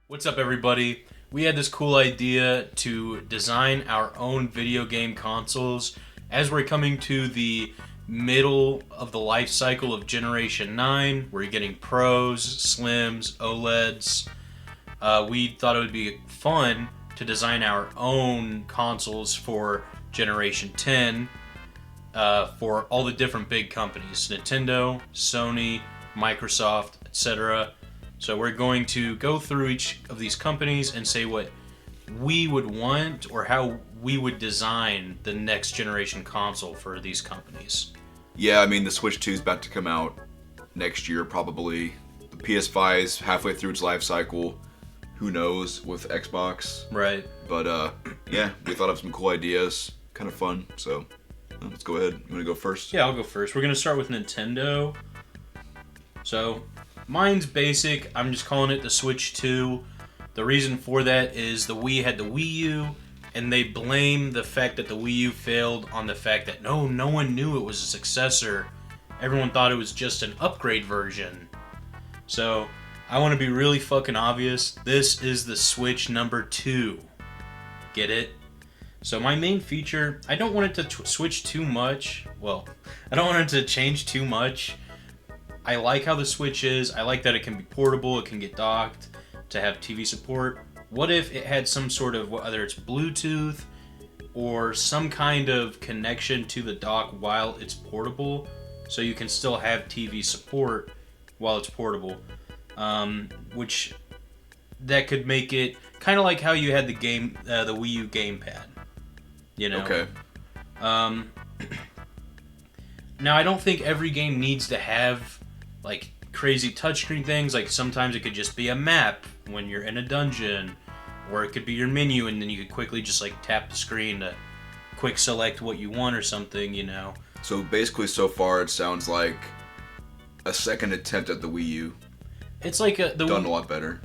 What's up, everybody? We had this cool idea to design our own video game consoles as we're coming to the middle of the life cycle of Generation 9. We're getting Pros, Slims, OLEDs. We thought it would be fun to design our own consoles for Generation 10 for all the different big companies: Nintendo, Sony, Microsoft, etc. So we're going to go through each of these companies and say what we would want or how we would design the next generation console for these companies. Yeah, I mean, the Switch 2 is about to come out next year, probably. The PS5 is halfway through its life cycle. Who knows with Xbox? Right. But, yeah, we thought of some cool ideas. Kind of fun, so let's go ahead. You want to go first? Yeah, I'll go first. We're going to start with Nintendo. So, mine's basic. I'm just calling it the Switch 2. The reason for that is the Wii had the Wii U, and they blame the fact that the Wii U failed on the fact that no one knew it was a successor. Everyone thought it was just an upgrade version. So, I want to be really fucking obvious. This is the Switch number 2. Get it? So my main feature, I don't want it to switch too much. Well, I don't want it to change too much. I like how the Switch is. I like that it can be portable, it can get docked, to have TV support. What if it had some sort of, whether it's Bluetooth or some kind of connection to the dock while it's portable, so you can still have TV support while it's portable, which that could make it kind of like how you had the Wii U gamepad, you know. Okay. Now I don't think every game needs to have like crazy touchscreen things. Like sometimes it could just be a map when you're in a dungeon, or it could be your menu, and then you could quickly just like tap the screen to quick select what you want or something, you know. So basically, so far, it sounds like a second attempt at the Wii U. It's like done a lot better.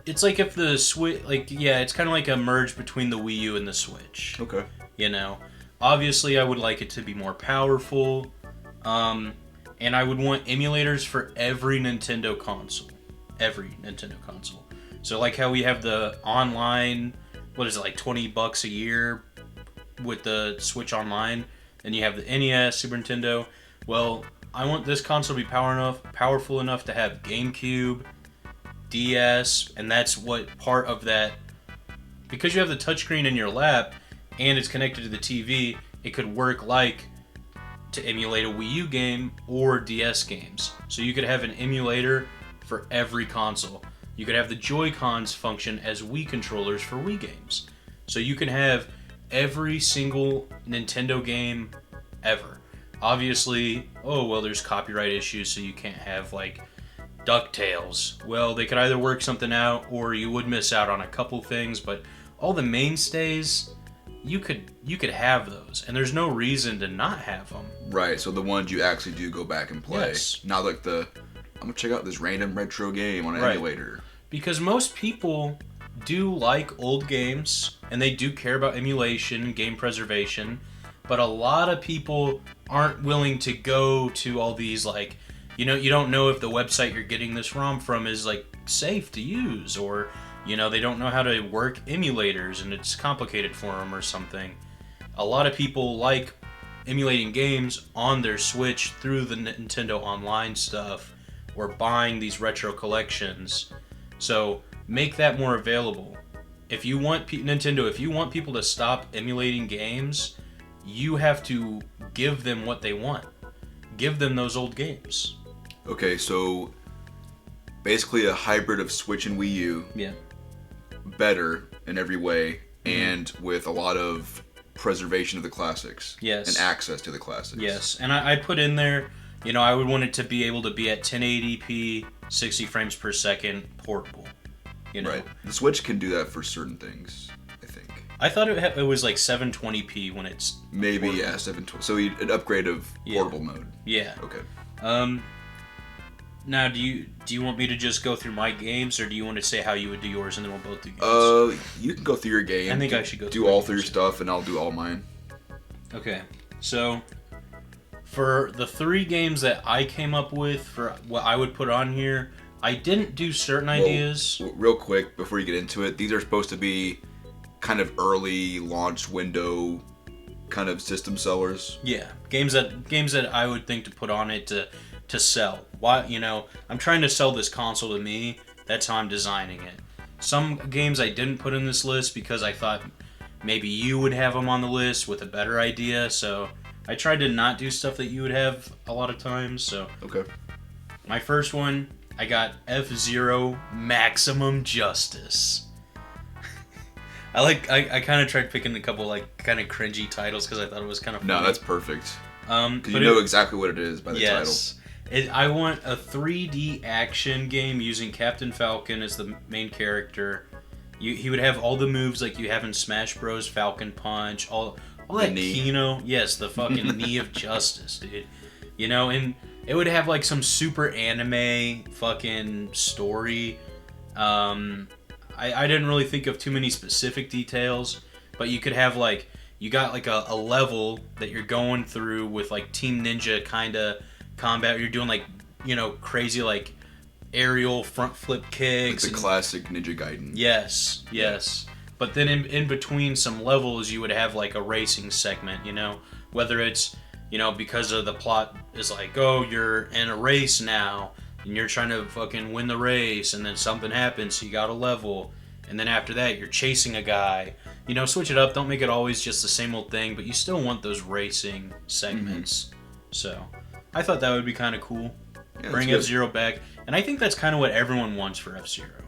It's like if the Switch, like, yeah, it's kind of like a merge between the Wii U and the Switch. Okay. You know, obviously I would like it to be more powerful, and I would want emulators for every Nintendo console. Every Nintendo console. So like how we have the online, what is it, like $20 a year with the Switch Online, and you have the NES, Super Nintendo. Well, I want this console to be powerful enough to have GameCube, DS, and that's what part of that, because you have the touchscreen in your lap and it's connected to the TV, it could work like to emulate a Wii U game or DS games. So you could have an emulator for every console. You could have the Joy-Cons function as Wii controllers for Wii games. So you can have every single Nintendo game ever. Obviously, there's copyright issues, so you can't have like DuckTales. Well, they could either work something out, or you would miss out on a couple things, but all the mainstays, you could have those, and there's no reason to not have them. Right, so the ones you actually do go back and play. Yes. Not like I'm gonna check out this random retro game on an emulator. Because most people do like old games, and they do care about emulation and game preservation, but a lot of people aren't willing to go to all these, like, you don't know if the website you're getting this ROM from is like safe to use, or they don't know how to work emulators and it's complicated for them or something. A lot of people like emulating games on their Switch through the Nintendo Online stuff, or buying these retro collections. So make that more available. If you want Nintendo, if you want people to stop emulating games, you have to give them what they want. Give them those old games. Okay, so basically a hybrid of Switch and Wii U. Yeah. Better in every way, and with a lot of preservation of the classics. Yes. And access to the classics. Yes, and I put in there, I would want it to be able to be at 1080p, 60 frames per second, portable. Right. The Switch can do that for certain things, I think. I thought it was like 720p when it's maybe portable. Yeah, 720. So an upgrade of portable mode. Yeah. Okay. Now, do you want me to just go through my games, or do you want to say how you would do yours, and then we'll both do games? You can go through your game. I think I should go do all through your stuff, and I'll do all mine. Okay. So, for the 3 games that I came up with for what I would put on here, I didn't do certain ideas. Real quick, before you get into it, these are supposed to be kind of early launch window kind of system sellers. Yeah, games that I would think to put on it to sell. Why, I'm trying to sell this console to me. That's how I'm designing it. Some games I didn't put in this list because I thought maybe you would have them on the list with a better idea. So I tried to not do stuff that you would have a lot of times. So okay, my first one, I got F-Zero Maximum Justice. I kind of tried picking a couple like kind of cringy titles because I thought it was kind of funny. No, that's perfect. Because you know exactly what it is by the title. I want a 3D action game using Captain Falcon as the main character. He would have all the moves like you have in Smash Bros. Falcon Punch, all that Kino. Yes, the fucking knee of justice, dude. And it would have like some super anime fucking story. I didn't really think of too many specific details, but you could have like, you got like a level that you're going through with like Team Ninja kind of combat. You're doing like, crazy like aerial front flip kicks. Like the classic Ninja Gaiden. Yes. But then in between some levels, you would have like a racing segment, whether it's, because of the plot is like, oh, you're in a race now, and you're trying to fucking win the race, and then something happens, so you got a level, and then after that, you're chasing a guy. Switch it up. Don't make it always just the same old thing, but you still want those racing segments. Mm-hmm. So, I thought that would be kind of cool. Yeah, bring F-Zero back, and I think that's kind of what everyone wants for F-Zero.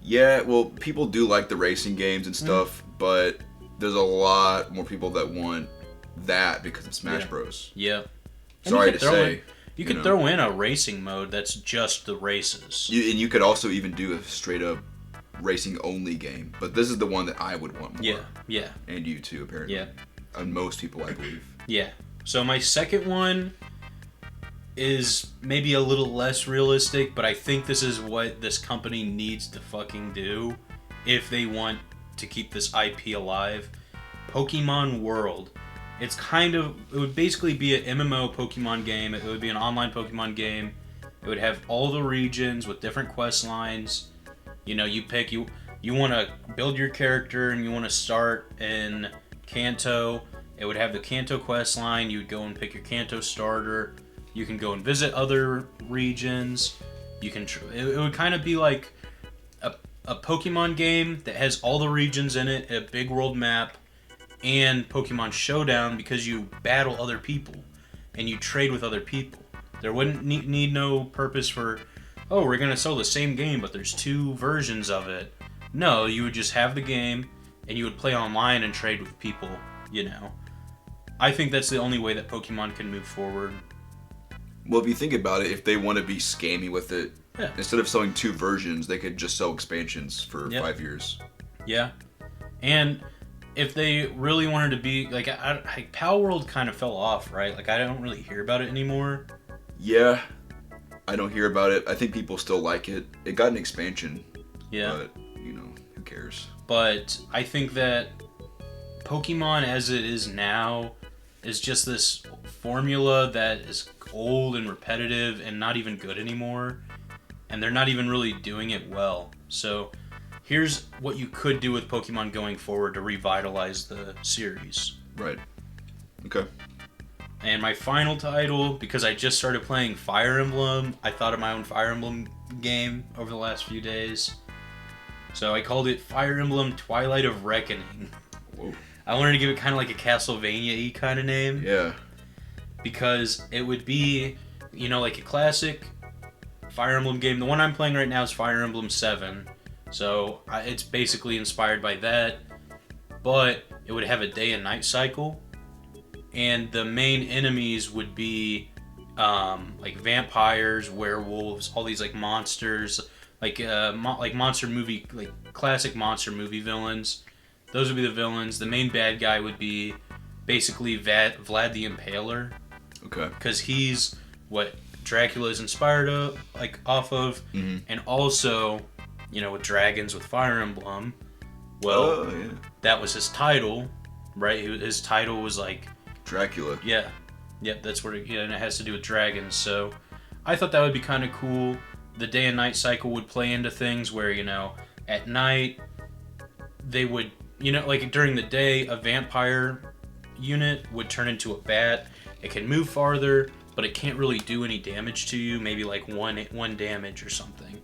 Yeah, well, people do like the racing games and stuff, but there's a lot more people that want that because of Smash Bros. Yeah. Sorry to say. You could throw in a racing mode that's just the races. And you could also even do a straight up racing only game. But this is the one that I would want more. Yeah. And you too, apparently. Yeah. And most people, I believe. Yeah. So my second one is maybe a little less realistic, but I think this is what this company needs to fucking do if they want to keep this IP alive. Pokemon World. It would basically be an MMO Pokemon game. It would be an online Pokemon game. It would have all the regions with different quest lines. You pick, you want to build your character and you want to start in Kanto. It would have the Kanto quest line. You would go and pick your Kanto starter. You can go and visit other regions. It would kind of be like a Pokemon game that has all the regions in it, a big world map, and Pokemon Showdown because you battle other people and you trade with other people. There wouldn't need no purpose for, oh, we're going to sell the same game, but there's two versions of it. No, you would just have the game and you would play online and trade with people, I think that's the only way that Pokemon can move forward. Well, if you think about it, if they want to be scammy with it, instead of selling two versions, they could just sell expansions for 5 years. Yeah. And if they really wanted to be, like Pal World kind of fell off, right? Like, I don't really hear about it anymore. Yeah, I don't hear about it. I think people still like it. It got an expansion. Yeah. But, who cares? But I think that Pokemon as it is now is just this formula that is old and repetitive and not even good anymore. And they're not even really doing it well. So here's what you could do with Pokemon going forward to revitalize the series. Right. Okay. And my final title, because I just started playing Fire Emblem, I thought of my own Fire Emblem game over the last few days. So I called it Fire Emblem Twilight of Reckoning. Whoa. I wanted to give it kind of like a Castlevania-y kind of name. Yeah. Because it would be, like a classic Fire Emblem game. The one I'm playing right now is Fire Emblem 7. So it's basically inspired by that. But it would have a day and night cycle. And the main enemies would be like vampires, werewolves, all these like monsters, like monster movie, like classic monster movie villains. Those would be the villains. The main bad guy would be basically Vlad the Impaler. Okay. Because he's what Dracula is inspired off of, and also, with dragons with Fire Emblem. Well, that was his title, right? His title was like Dracula. Yeah. Yep, that's what and it has to do with dragons. So I thought that would be kind of cool. the day and night cycle would play into things where, at night they would, like during the day, a vampire unit would turn into a bat. It can move farther, but it can't really do any damage to you, maybe like one damage or something.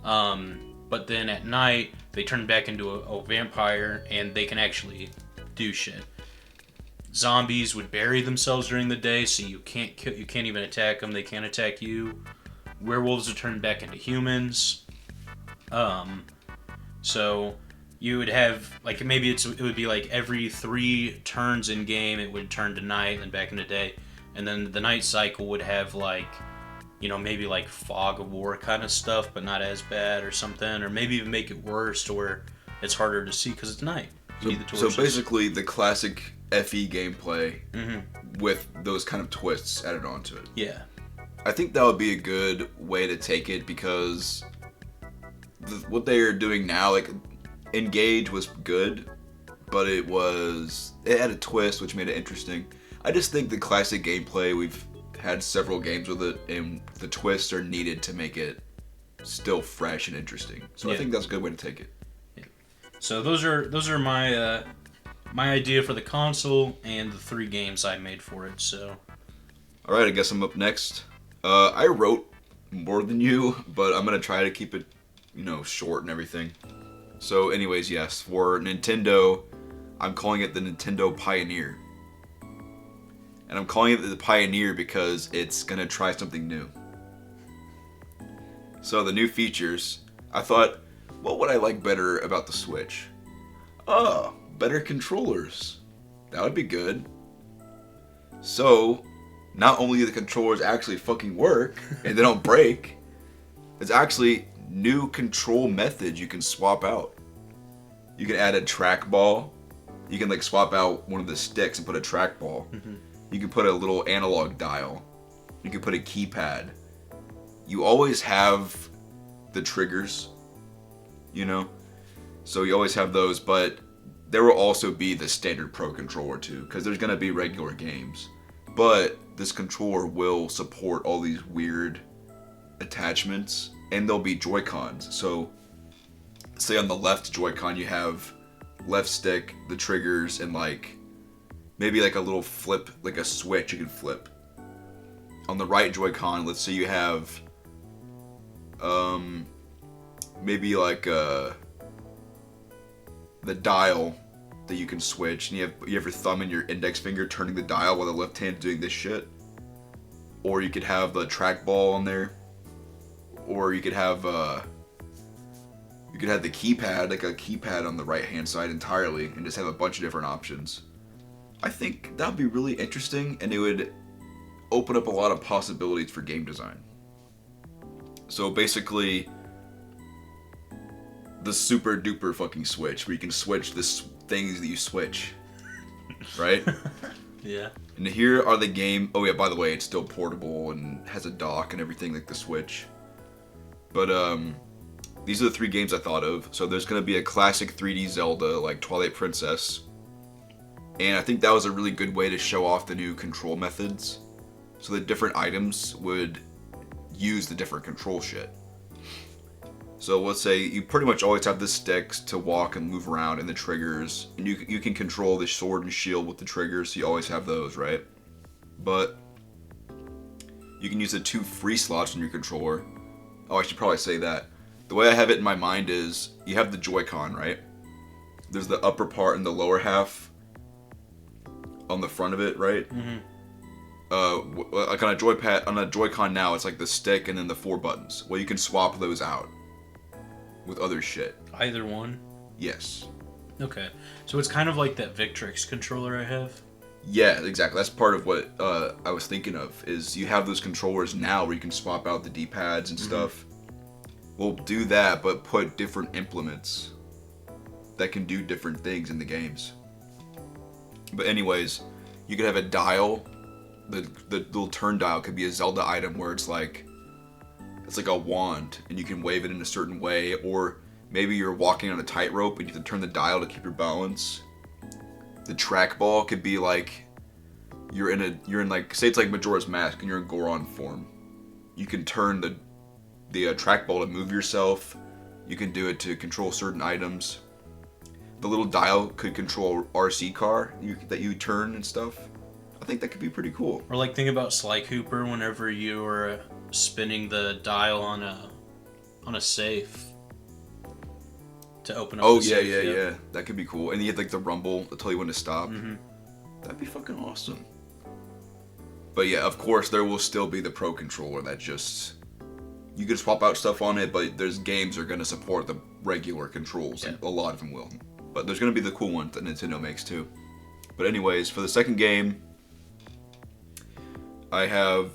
But then at night, they turn back into a vampire, and they can actually do shit. Zombies would bury themselves during the day, so you can't even attack them. They can't attack you. Werewolves would turn back into humans. So you would have like maybe it would be like every 3 turns in game it would turn to night and back into day, and then the night cycle would have like maybe like fog of war kind of stuff, but not as bad or something, or maybe even make it worse to where it's harder to see because it's night. So basically the classic FE gameplay with those kind of twists added onto it. Yeah. I think that would be a good way to take it because what they are doing now, like Engage was good, but it had a twist which made it interesting. I just think the classic gameplay, we've had several games with it, and the twists are needed to make it still fresh and interesting. So I think that's a good way to take it. Yeah. So those are my my idea for the console and the 3 games I made for it. So all right, I guess I'm up next. I wrote more than you, but I'm gonna try to keep it short and everything. So anyways, yes, for Nintendo, I'm calling it the Nintendo Pioneer. And I'm calling it the Pioneer because it's going to try something new. So the new features, I thought, what would I like better about the Switch? Better controllers. That would be good. So, not only do the controllers actually fucking work, and they don't break, it's actually new control methods you can swap out. You can add a trackball. You can swap out one of the sticks and put a trackball. You can put a little analog dial. You can put a keypad. You always have the triggers, so you always have those, but there will also be the standard Pro controller too, because there's going to be regular games. But this controller will support all these weird attachments, and there'll be Joy-Cons. So, say on the left Joy-Con you have left stick, the triggers, and maybe a little flip, like a switch you can flip. On the right Joy-Con, let's say you have maybe the dial that you can switch, and you have your thumb and your index finger turning the dial while the left hand's doing this shit. Or you could have the trackball on there. Or you could have the keypad, like a keypad on the right hand side entirely, and just have a bunch of different options. I think that would be really interesting, and it would open up a lot of possibilities for game design. So basically, the super duper fucking Switch, where you can switch the things that you switch, right? Yeah. And here are the game. Oh yeah, by the way, it's still portable and has a dock and everything like the Switch. But these are the 3 games I thought of. So there's gonna be a classic 3D Zelda like Twilight Princess. And I think that was a really good way to show off the new control methods, so that different items would use the different control shit. So let's say you pretty much always have the sticks to walk and move around, and the triggers, and you can control the sword and shield with the triggers, so you always have those, right? But you can use the 2 free slots in your controller. Oh, I should probably say that. The way I have it in my mind is, you have the Joy-Con, right? There's the upper part and the lower half on the front of it, right? Like on a Joy-Con now, it's like the stick and then the 4 buttons. Well, you can swap those out with other shit. Either one? Yes. Okay. So it's kind of like that Victrix controller I have? Yeah, exactly. That's part of what I was thinking of, is you have those controllers now where you can swap out the D-pads and stuff. Well, do that, but put different implements that can do different things in the games. But anyways, you could have a dial. The little turn dial could be a Zelda item where it's like a wand, and you can wave it in a certain way, or maybe you're walking on a tightrope and you have to turn the dial to keep your balance. The trackball could be like you're in like, say it's like Majora's Mask and you're in Goron form. You can turn the trackball to move yourself. You can do it to control certain items. The little dial could control RC car that you turn and stuff. I think that could be pretty cool. Or like think about Sly Cooper whenever you were spinning the dial on a safe to open up. Oh the yeah, safe. yeah. That could be cool. And you had like the rumble to tell you when to stop. Mm-hmm. That'd be fucking awesome. But yeah, of course there will still be the Pro Controller that just you can swap out stuff on it, but there's games that are gonna support the regular controls. Yeah. And a lot of them will. But there's gonna be the cool ones that Nintendo makes too. But anyways, for the second game, I have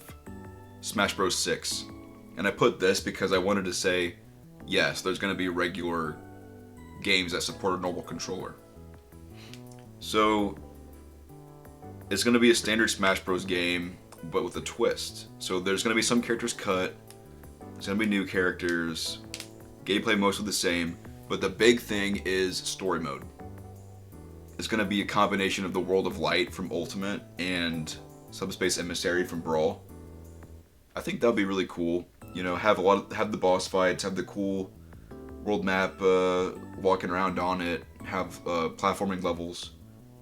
Smash Bros. 6. And I put this because I wanted to say, yes, there's going to be regular games that support a normal controller. So, it's going to be a standard Smash Bros. Game, but with a twist. So there's going to be some characters cut, there's going to be new characters, gameplay mostly the same, but the big thing is story mode. It's going to be a combination of the World of Light from Ultimate and Subspace Emissary from Brawl. I think that would be really cool. You know, have the boss fights, have the cool world map, walking around on it, have platforming levels,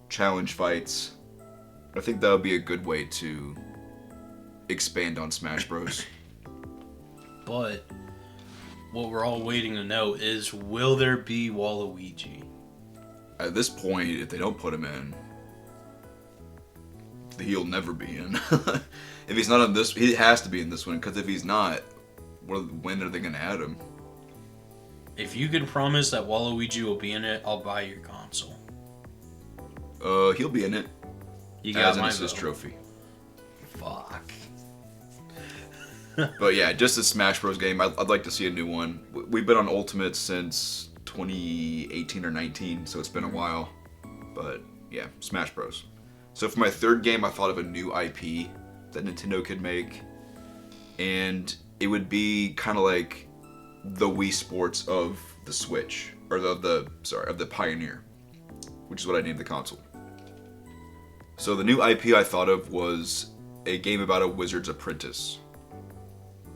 challenge fights. I think that would be a good way to expand on Smash Bros. But what we're all waiting to know is, will there be Waluigi? At this point, if they don't put him in, he'll never be in. If he's not in this, he has to be in this one, because if he's not, when are they going to add him? If you can promise that Waluigi will be in it, I'll buy your console. He'll be in it. You got as an my assist vote. trophy. Fuck. But yeah, just a Smash Bros. Game. I'd like to see a new one. We've been on Ultimate since 2018 or 19, so it's been a while. But yeah, Smash Bros. So for my third game, I thought of a new IP that Nintendo could make, and it would be kind of like the Wii Sports of the Switch, or of the Pioneer, which is what I named the console. So the new IP I thought of was a game about a wizard's apprentice.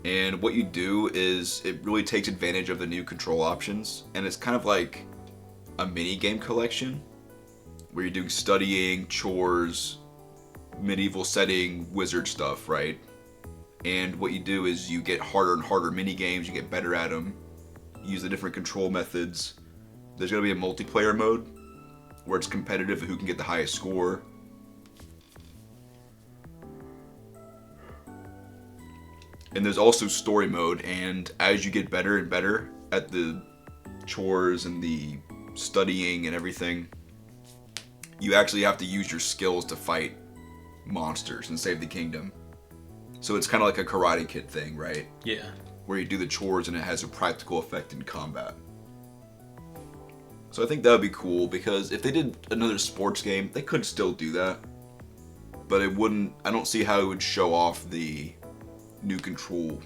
And what you do is it really takes advantage of the new control options, and it's kind of like a mini game collection where you're doing studying, chores, medieval setting, wizard stuff, right? And what you do is you get harder and harder mini games, you get better at them, use the different control methods. There's going to be a multiplayer mode where it's competitive who can get the highest score. And there's also story mode, and as you get better and better at the chores and the studying and everything, you actually have to use your skills to fight monsters and save the kingdom. So it's kind of like a Karate Kid thing, right? Yeah. Where you do the chores and it has a practical effect in combat. So I think that would be cool, because if they did another sports game, they could still do that. But it wouldn't, I don't see how it would show off the new control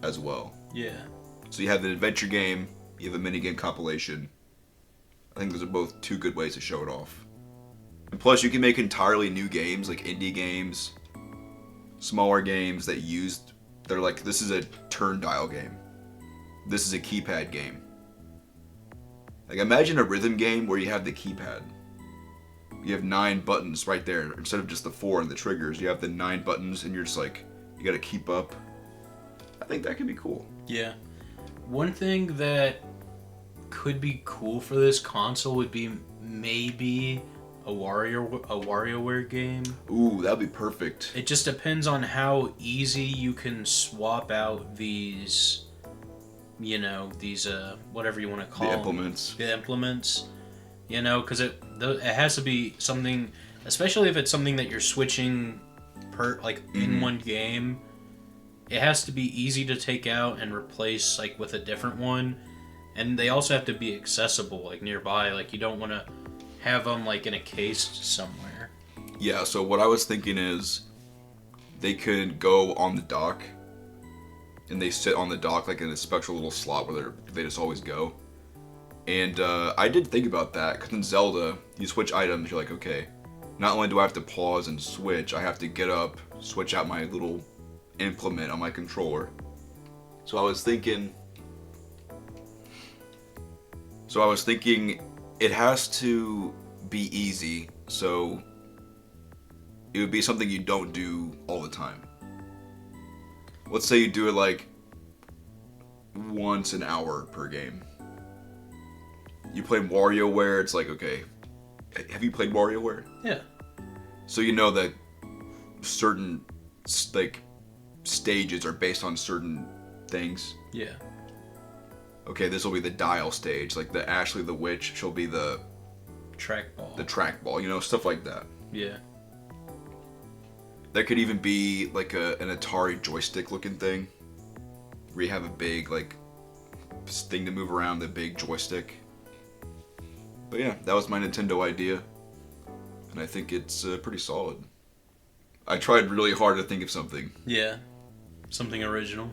as well. Yeah. So you have an adventure game, you have a minigame compilation. I think those are both two good ways to show it off. And plus you can make entirely new games, like indie games, smaller games they're like, this is a turn dial game. This is a keypad game. Like imagine a rhythm game where you have the keypad. You have 9 buttons right there. Instead of just the 4 and the triggers, you have the 9 buttons and you're just like, you gotta keep up. I think that could be cool. Yeah. One thing that could be cool for this console would be maybe a WarioWare game. Ooh, that'd be perfect. It just depends on how easy you can swap out these, whatever you want to call The them. implements. The implements. Because it has to be something, especially if it's something that you're switching in one game. It has to be easy to take out and replace with a different one, and they also have to be accessible nearby. You don't want to have them in a case somewhere. Yeah, so what I was thinking is they could go on the dock, and they sit on the dock in a special little slot where they just always go. And I did think about that, because in Zelda, you switch items, you're like, okay, not only do I have to pause and switch, I have to get up, switch out my little implement on my controller. So I was thinking. It has to be easy, so it would be something you don't do all the time. Let's say you do it like once an hour per game. You play WarioWare, it's like, okay. Have you played WarioWare? Yeah. So you know that certain, like, stages are based on certain things. Yeah. Okay, this will be the dial stage. Like, the Ashley the Witch, she'll be the Trackball. trackball, you know, stuff like that. Yeah. There could even be, like, an Atari joystick-looking thing. Where you have a big, like, thing to move around, the big joystick. But yeah, that was my Nintendo idea. And I think it's pretty solid. I tried really hard to think of something. Yeah. Something original.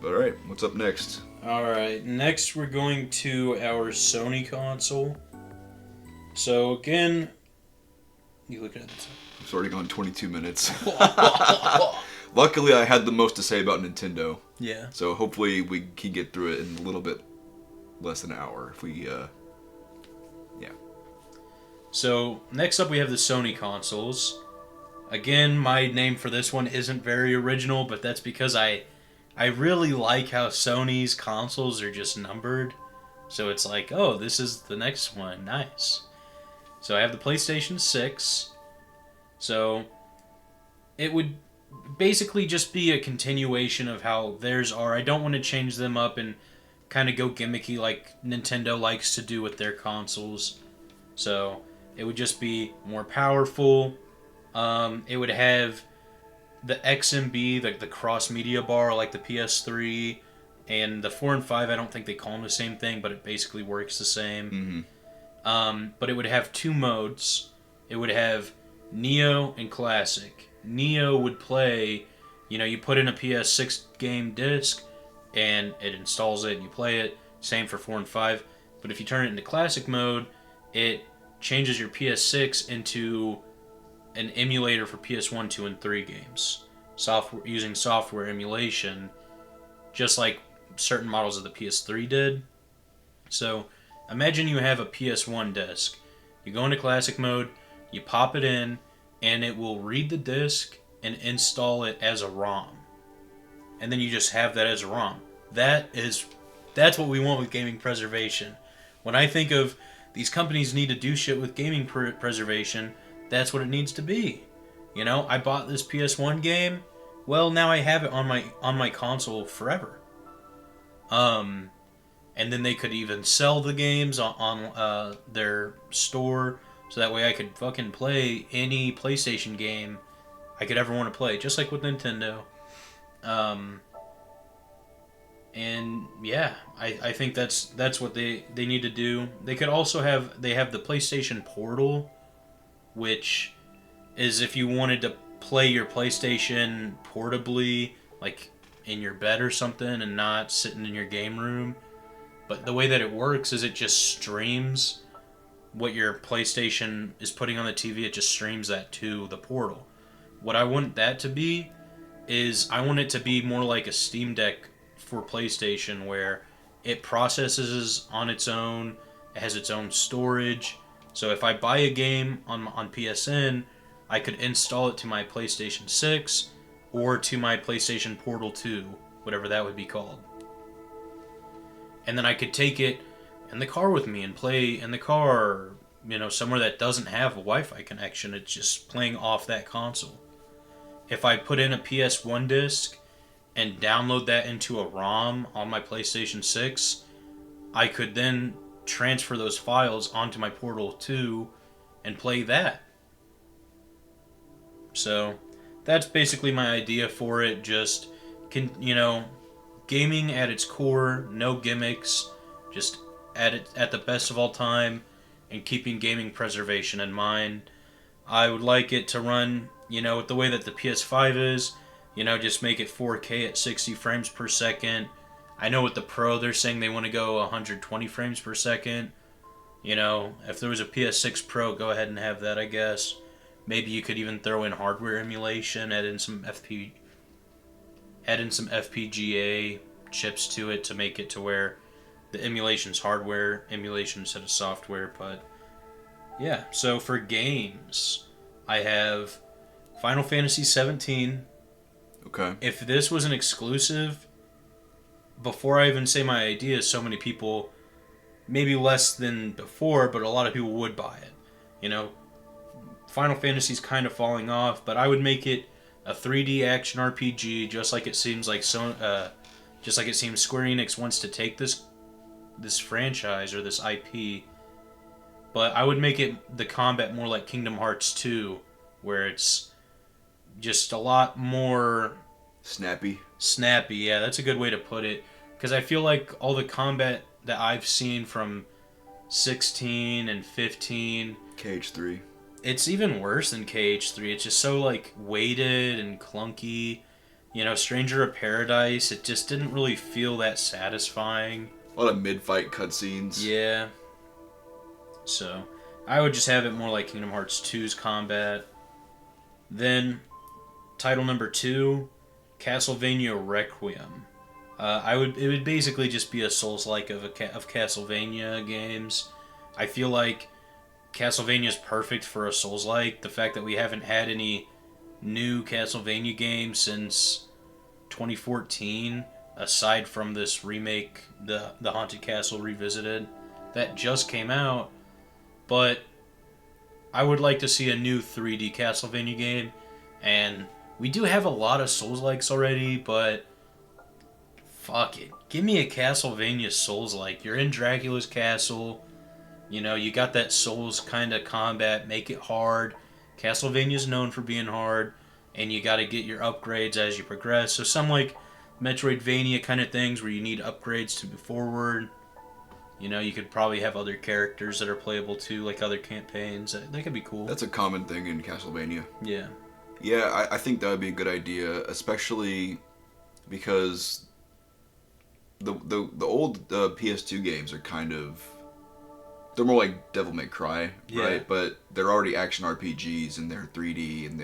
But alright, what's up next? Alright, next we're going to our Sony console. So again, you looking at this? It's already gone 22 minutes. Luckily, I had the most to say about Nintendo. Yeah. So hopefully we can get through it in a little bit less than an hour. If we, yeah. So next up we have the Sony consoles. Again, my name for this one isn't very original, but that's because I really like how Sony's consoles are just numbered. So it's like, oh, this is the next one. Nice. So I have the PlayStation 6. So it would basically just be a continuation of how theirs are. I don't want to change them up and kind of go gimmicky like Nintendo likes to do with their consoles. So it would just be more powerful. It would have the XMB, the cross media bar like the PS3, and the 4 and 5. I don't think they call them the same thing, but it basically works the same. Mm-hmm. But it would have two modes. It would have Neo and Classic. Neo would play, you put in a PS6 game disc, and it installs it, and you play it. Same for 4 and 5. But if you turn it into Classic mode, it changes your PS6 into an emulator for PS1, 2, and 3 games. Using software emulation, just like certain models of the PS3 did. So, imagine you have a PS1 disc. You go into Classic mode, you pop it in, and it will read the disc and install it as a ROM. And then you just have that as a ROM. That's what we want with gaming preservation. When I think of these companies need to do shit with gaming preservation, that's what it needs to be. I bought this PS1 game. Well, now I have it on my console forever. And then they could even sell the games on their store, so that way I could fucking play any PlayStation game I could ever want to play, just like with Nintendo. And yeah, I think that's what they need to do. They could also have the PlayStation Portal, which is if you wanted to play your PlayStation portably, like in your bed or something, and not sitting in your game room. But the way that it works is it just streams what your PlayStation is putting on the TV. It just streams that to the Portal. What I want that to be is I want it to be more like a Steam Deck for PlayStation, where it processes on its own, it has its own storage. So if I buy a game on PSN, I could install it to my PlayStation 6 or to my PlayStation Portal 2, whatever that would be called. And then I could take it in the car with me and play in the car, somewhere that doesn't have a Wi-Fi connection. It's just playing off that console. If I put in a PS1 disc and download that into a ROM on my PlayStation 6, I could then transfer those files onto my Portal 2 and play that. So that's basically my idea for it. Just gaming at its core, no gimmicks, just at the best of all time, and keeping gaming preservation in mind. I would like it to run, with the way that the PS5 is, just make it 4K at 60 frames per second. I know with the Pro, they're saying they want to go 120 frames per second. If there was a PS6 Pro, go ahead and have that, I guess. Maybe you could even throw in hardware emulation, add in some add in some FPGA chips to it to make it to where the emulation's hardware emulation instead of software. But yeah, so for games, I have Final Fantasy 17. Okay. If this was an exclusive, before I even say my idea, so many people, maybe less than before, but a lot of people would buy it. You know, Final Fantasy's kind of falling off, but I would make it a 3D action RPG, just like it seems like just like it seems Square Enix wants to take this franchise or this IP. But I would make it the combat more like Kingdom Hearts 2, where it's just a lot more Snappy. Yeah, that's a good way to put it. Because I feel like all the combat that I've seen from 16 and 15, KH3. it's even worse than KH3. It's just so like weighted and clunky. You know, Stranger of Paradise, it just didn't really feel that satisfying. A lot of mid-fight cutscenes. Yeah. So, I would just have it more like Kingdom Hearts 2's combat. Then, title number 2, Castlevania Requiem. It would basically just be a Souls-like of Castlevania games. I feel like Castlevania is perfect for a Souls-like. The fact that we haven't had any new Castlevania games since 2014, aside from this remake, the Haunted Castle Revisited, that just came out. But I would like to see a new 3D Castlevania game, and we do have a lot of Souls-likes already, but fuck it. Give me a Castlevania Souls-like. You're in Dracula's castle. You know, you got that Souls kind of combat. Make it hard. Castlevania's known for being hard, and you got to get your upgrades as you progress. So some like Metroidvania kind of things where you need upgrades to move forward. You know, you could probably have other characters that are playable too, like other campaigns. That could be cool. That's a common thing in Castlevania. Yeah. Yeah, I think that would be a good idea, especially because the old PS2 games are kind of, they're more like Devil May Cry, Yeah. right? But they're already action RPGs and they're 3D and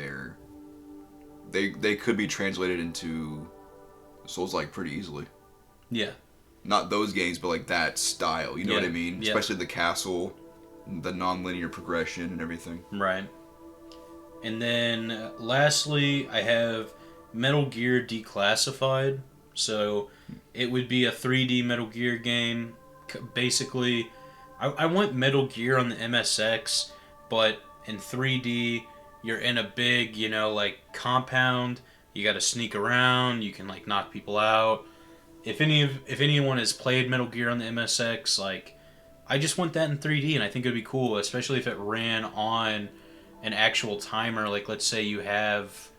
they could be translated into Souls-like pretty easily. Yeah. Not those games, but like that style. You know what I mean? Yeah. Especially the castle, the non-linear progression and everything. Right. And then lastly, I have Metal Gear Declassified. So it would be a 3D Metal Gear game. Basically, I want Metal Gear on the MSX, but in 3D, you're in a big, you know, like compound. You got to sneak around. You can like knock people out. If anyone has played Metal Gear on the MSX, like, I just want that in 3D, and I think it'd be cool, especially if it ran on an actual timer. Like, let's say you have,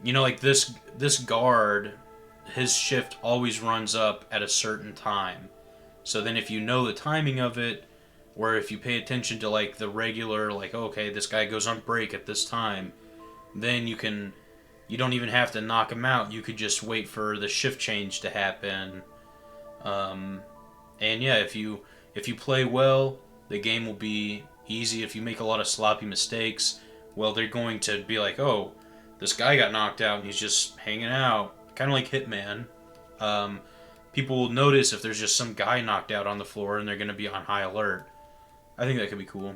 you know, like this guard, his shift always runs up at a certain time. So then if you know the timing of it, or if you pay attention to like the regular, like, okay, this guy goes on break at this time, then you don't even have to knock him out. You could just wait for the shift change to happen. And yeah, if you play well, the game will be easy. If you make a lot of sloppy mistakes, well, they're going to be like, oh, this guy got knocked out and he's just hanging out. Kind of like Hitman. People will notice if there's just some guy knocked out on the floor and they're going to be on high alert. I think that could be cool.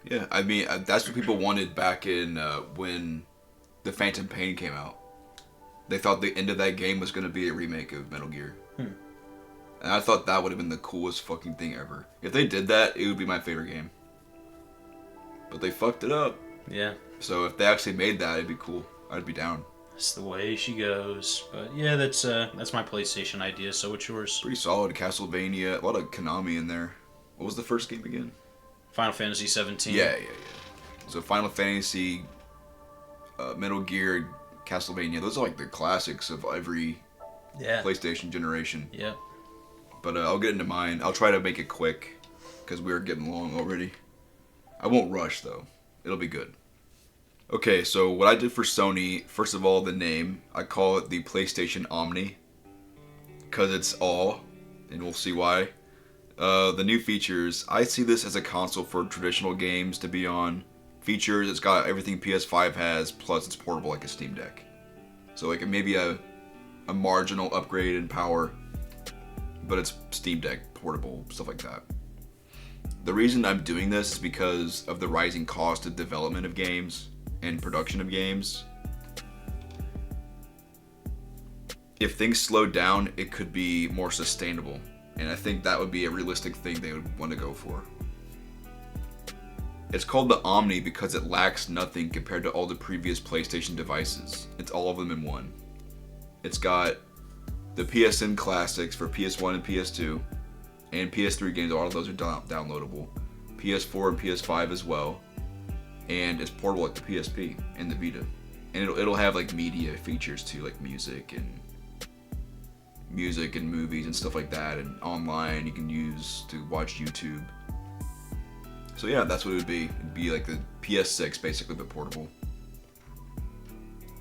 Yeah, I mean, that's what people wanted back in when the Phantom Pain came out. They thought the end of that game was going to be a remake of Metal Gear. And I thought that would have been the coolest fucking thing ever. If they did that, it would be my favorite game. But they fucked it up. Yeah. So if they actually made that, it'd be cool. I'd be down. That's the way she goes. But yeah, that's my PlayStation idea. So what's yours? Pretty solid. Castlevania. A lot of Konami in there. What was the first game again? Final Fantasy 17. Yeah. So Final Fantasy, Metal Gear, Castlevania. Those are like the classics of every PlayStation generation. Yeah. But I'll get into mine. I'll try to make it quick because we're getting long already. I won't rush though. It'll be good. Okay, so what I did for Sony, first of all, the name. I call it the PlayStation Omni because it's all, and we'll see why. The new features, I see this as a console for traditional games to be on. Features, it's got everything PS5 has, plus it's portable like a Steam Deck. So like maybe a marginal upgrade in power, but it's Steam Deck portable, stuff like that. The reason I'm doing this is because of the rising cost of development of games and production of games. If things slowed down, it could be more sustainable, and I think that would be a realistic thing they would want to go for. It's called the Omni because it lacks nothing compared to all the previous PlayStation devices. It's all of them in one. It's got the PSN classics for PS1 and PS2, and PS3 games, all of those are downloadable. PS4 and PS5 as well, and it's portable like the PSP and the Vita. And it'll have like media features too, like music and movies and stuff like that, and online you can use to watch YouTube. So yeah, that's what it would be. It'd be like the PS6 basically, but portable.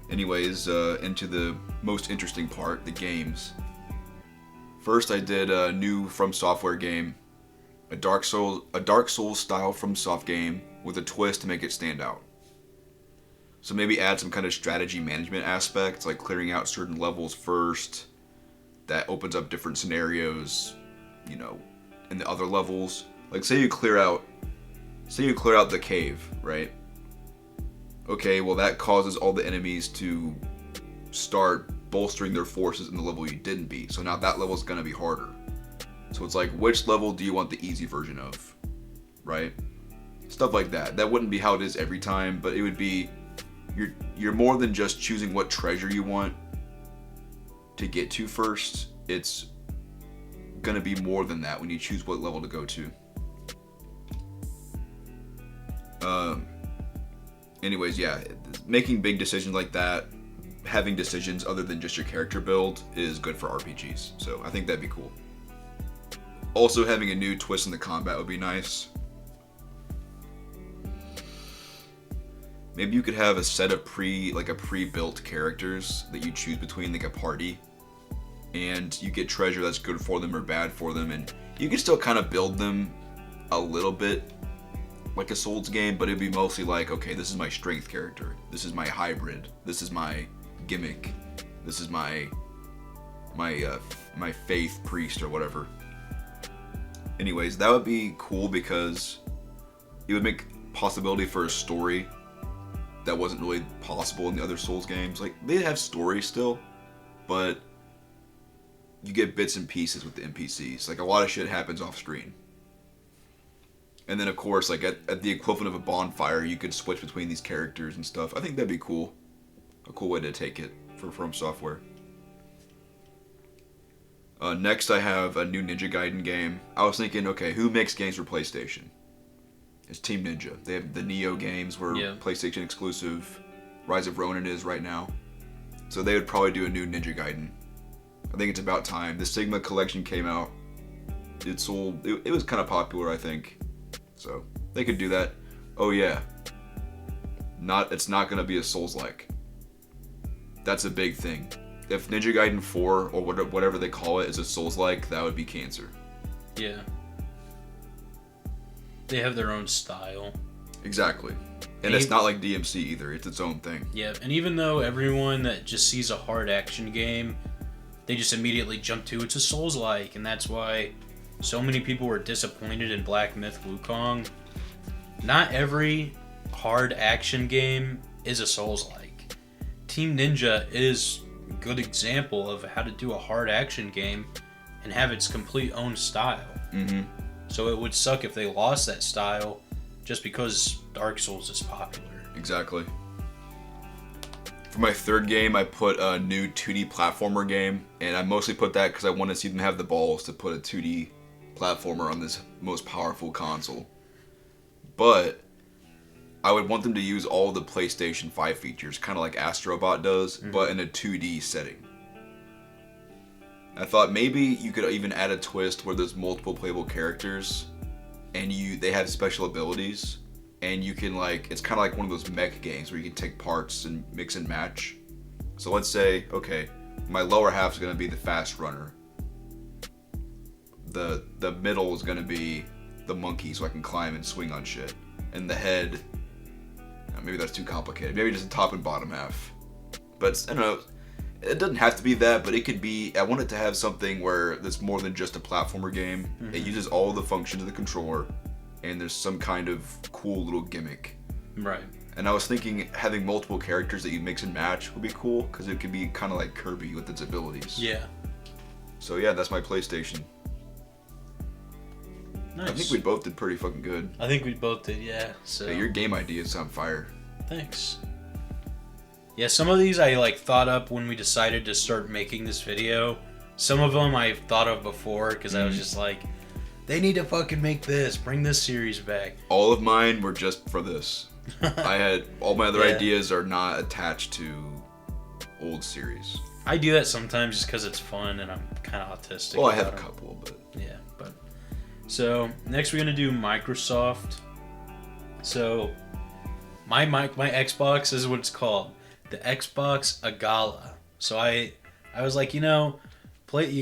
Anyways, into the most interesting part, the games. First, I did a new From Software game, a Dark Souls style FromSoft game with a twist to make it stand out. So maybe add some kind of strategy management aspects, like clearing out certain levels first. That opens up different scenarios, you know, in the other levels. Like say you clear out the cave, right? Okay, well that causes all the enemies to start bolstering their forces in the level you didn't beat. So now that level is gonna be harder. So it's like, which level do you want the easy version of, right? Stuff like that. That wouldn't be how it is every time, but it would be, you're more than just choosing what treasure you want to get to first. It's gonna be more than that when you choose what level to go to. Anyways, yeah, making big decisions like that, having decisions other than just your character build is good for RPGs. So I think that'd be cool. Also, having a new twist in the combat would be nice. Maybe you could have a set of pre-built characters that you choose between, like a party, and you get treasure that's good for them or bad for them, and you can still kind of build them a little bit like a Souls game, but it'd be mostly like, okay, this is my strength character, this is my hybrid, this is my gimmick, this is my faith priest or whatever. Anyways, that would be cool because it would make possibility for a story that wasn't really possible in the other Souls games. Like, they have stories still, but you get bits and pieces with the NPCs. Like, a lot of shit happens off screen. And then, of course, like at the equivalent of a bonfire, you could switch between these characters and stuff. I think that'd be cool. A cool way to take it for From Software. Next, I have a new Ninja Gaiden game. I was thinking, okay, who makes games for PlayStation? It's Team Ninja. They have the Neo games were PlayStation exclusive. Rise of Ronin is right now. So they would probably do a new Ninja Gaiden. I think it's about time. The Sigma collection came out. It was kind of popular, I think. So they could do that. Oh yeah. It's not gonna be a Souls-like. That's a big thing. If Ninja Gaiden 4 or whatever they call it is a Souls-like, that would be cancer. Yeah. They have their own style. Exactly. And it's not like DMC either. It's its own thing. Yeah, and even though everyone that just sees a hard action game, they just immediately jump to it's a Souls-like, and that's why so many people were disappointed in Black Myth Wukong. Not every hard action game is a Souls-like. Team Ninja is a good example of how to do a hard action game and have its complete own style. Mm-hmm. So it would suck if they lost that style just because Dark Souls is popular. Exactly. For my third game, I put a new 2D platformer game, and I mostly put that because I want to see them have the balls to put a 2D platformer on this most powerful console. But I would want them to use all the PlayStation 5 features, kind of like Astrobot does, but in a 2D setting. I thought maybe you could even add a twist where there's multiple playable characters, and they have special abilities, and you can it's kind of like one of those mech games where you can take parts and mix and match. So let's say, okay, my lower half is going to be the fast runner. The middle is going to be the monkey so I can climb and swing on shit. And the head, maybe that's too complicated. Maybe just the top and bottom half. But I don't know, It doesn't have to be that, but it could be. I want it to have something where it's more than just a platformer game. Mm-hmm. It uses all the functions of the controller, and there's some kind of cool little gimmick. Right. And I was thinking having multiple characters that you mix and match would be cool, because it could be kind of like Kirby with its abilities. Yeah. So yeah, that's my PlayStation. Nice. I think we both did pretty fucking good. I think we both did, yeah. So Yeah, your game ideas sound fire. thanks. Yeah, some of these I like thought up when we decided to start making this video. Some of them I've thought of before because I was just like, they need to fucking make this, bring this series back. All of mine were just for this. I had all my other Yeah. ideas are not attached to old series. I do that sometimes just because it's fun and I'm kind of autistic. Well, I have a about it. couple, but Yeah, but so next we're gonna do Microsoft. So my Xbox is what it's called, the Xbox Agala. So I was like, you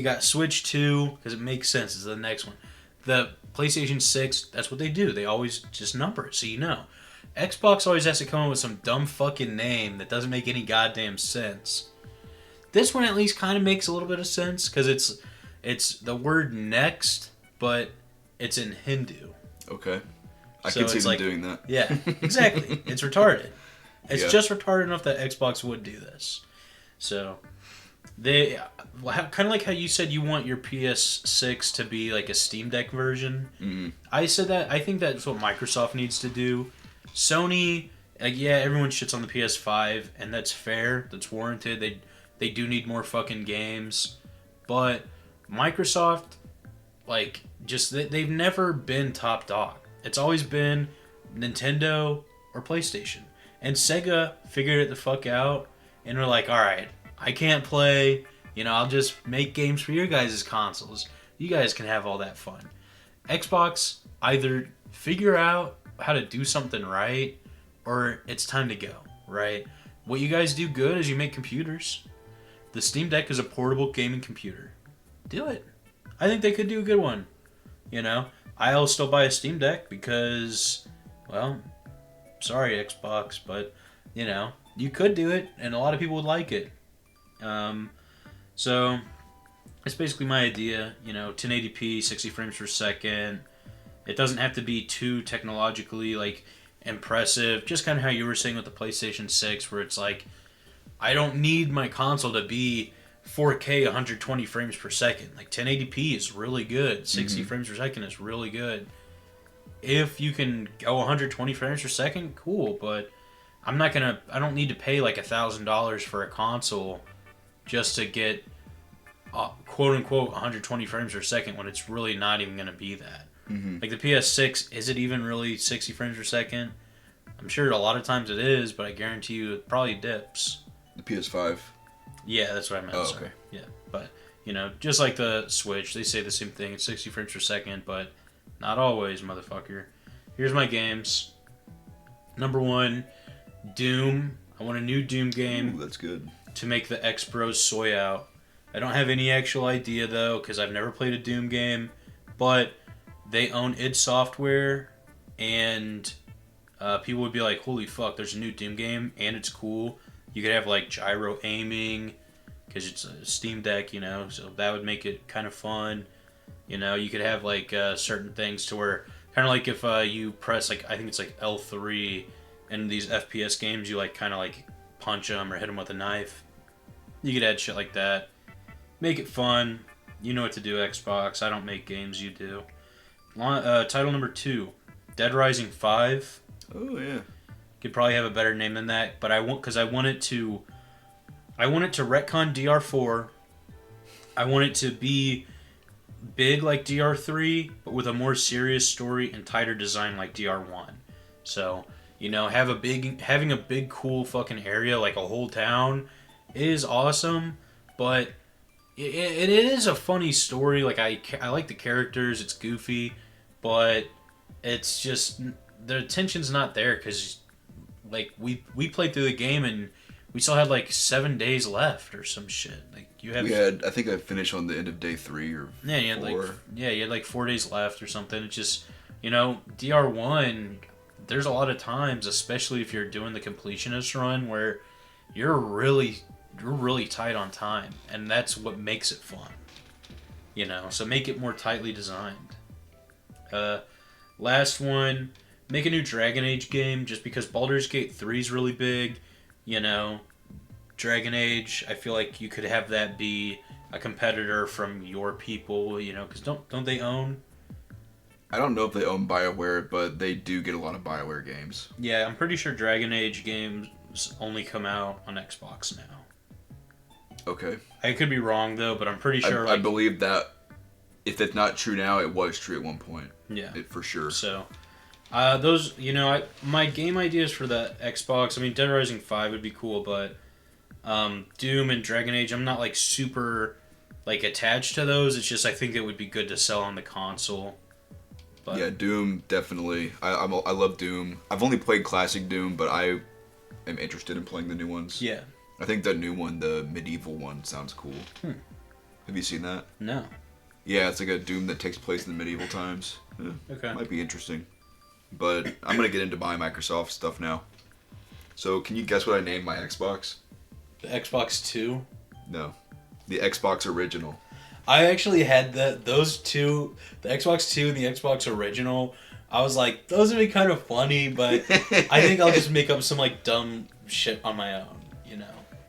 got Switch 2 because it makes sense. It's the next one. The PlayStation 6, that's what they do. They always just number it, so you know. Xbox always has to come up with some dumb fucking name that doesn't make any goddamn sense. This one at least kind of makes a little bit of sense because it's the word next, but it's in Hindu. okay. I So can see it's them like- doing that. Yeah, exactly. It's retarded. It's Yeah. just retarded enough that Xbox would do this. So they kind of like how you said you want your PS6 to be like a Steam Deck version. Mm-hmm. I said that. I think that's what Microsoft needs to do. Sony, yeah, everyone shits on the PS5, and that's fair. That's warranted. They do need more fucking games, but Microsoft, like, just they've never been top dog. It's always been Nintendo or PlayStation, and Sega figured it the fuck out, and we're like, all right, I can't play. I'll just make games for your guys' consoles. You guys can have all that fun. Xbox, either figure out how to do something right, or it's time to go, right? What you guys do good is you make computers. The Steam Deck is a portable gaming computer. Do it. I think they could do a good one. I'll still buy a Steam Deck because, well, sorry Xbox, but, you could do it, and a lot of people would like it. So, it's basically my idea, 1080p, 60 frames per second. It doesn't have to be too technologically, like, impressive. Just kind of how you were saying with the PlayStation 6, where it's like, I don't need my console to be 4K 120 frames per second. Like, 1080p is really good. 60 frames per second is really good. If you can go 120 frames per second, cool, but I don't need to pay like $1,000 for a console just to get quote unquote 120 frames per second when it's really not even going to be that. Mm-hmm. Like the PS6, is it even really 60 frames per second? I'm sure a lot of times it is, but I guarantee you it probably dips. The PS5. Yeah, that's what I meant. Oh, sorry. okay. Yeah, but just like the Switch, they say the same thing. It's 60 frames per second, but not always, motherfucker. Here's my games. Number 1, Doom. I want a new Doom game. Ooh, that's good. To make the X-Bros soy out. I don't have any actual idea though, because I've never played a Doom game, but they own id Software, and people would be like, holy fuck, there's a new Doom game, and it's cool. You could have like gyro aiming, because it's a Steam Deck, so that would make it kind of fun. You could have like certain things to where, kind of like if you press like, I think it's like L3 in these FPS games, you like kind of like punch them or hit them with a knife. You could add shit like that. Make it fun. You know what to do, Xbox. I don't make games, you do. Title number 2, Dead Rising 5. Oh yeah. Could probably have a better name than that, but I want it to retcon DR4. I want it to be big like DR3, but with a more serious story and tighter design like DR1. So, having a big cool fucking area like a whole town is awesome, but it is a funny story. Like I like the characters, it's goofy, but it's just the attention's not there because like we played through the game and we still had like 7 days left or some shit. Like I think I finished on the end of day 3 or 4. You had like 4 days left or something. It's just DR1. There's a lot of times, especially if you're doing the completionist run, where you're really we're really tight on time, and that's what makes it fun. You know, so make it more tightly designed. Last one, make a new Dragon Age game just because Baldur's Gate 3 is really big. You know, Dragon Age, I feel like you could have that be a competitor from your people, you know, because don't they own? I don't know if they own BioWare, but they do get a lot of BioWare games. Yeah, I'm pretty sure Dragon Age games only come out on Xbox now. Okay. I could be wrong though, but I'm pretty sure. I believe that if it's not true now, it was true at one point. Yeah. For sure. So, those, you know, my game ideas for the Xbox, I mean, Dead Rising 5 would be cool, but Doom and Dragon Age, I'm not like super like attached to those. It's just I think it would be good to sell on the console. But, yeah, Doom definitely. I love Doom. I've only played classic Doom, but I am interested in playing the new ones. Yeah. I think the new one, the medieval one, sounds cool. Have you seen that? No. Yeah, it's like a Doom that takes place in the medieval times. Yeah, Okay. Might be interesting. But I'm gonna get into my Microsoft stuff now. So can you guess what I named my Xbox? The Xbox 2? No. The Xbox original. I actually had those two, the Xbox 2 and the Xbox original. I was like, those would be kind of funny, but I think I'll just make up some like dumb shit on my own, you know.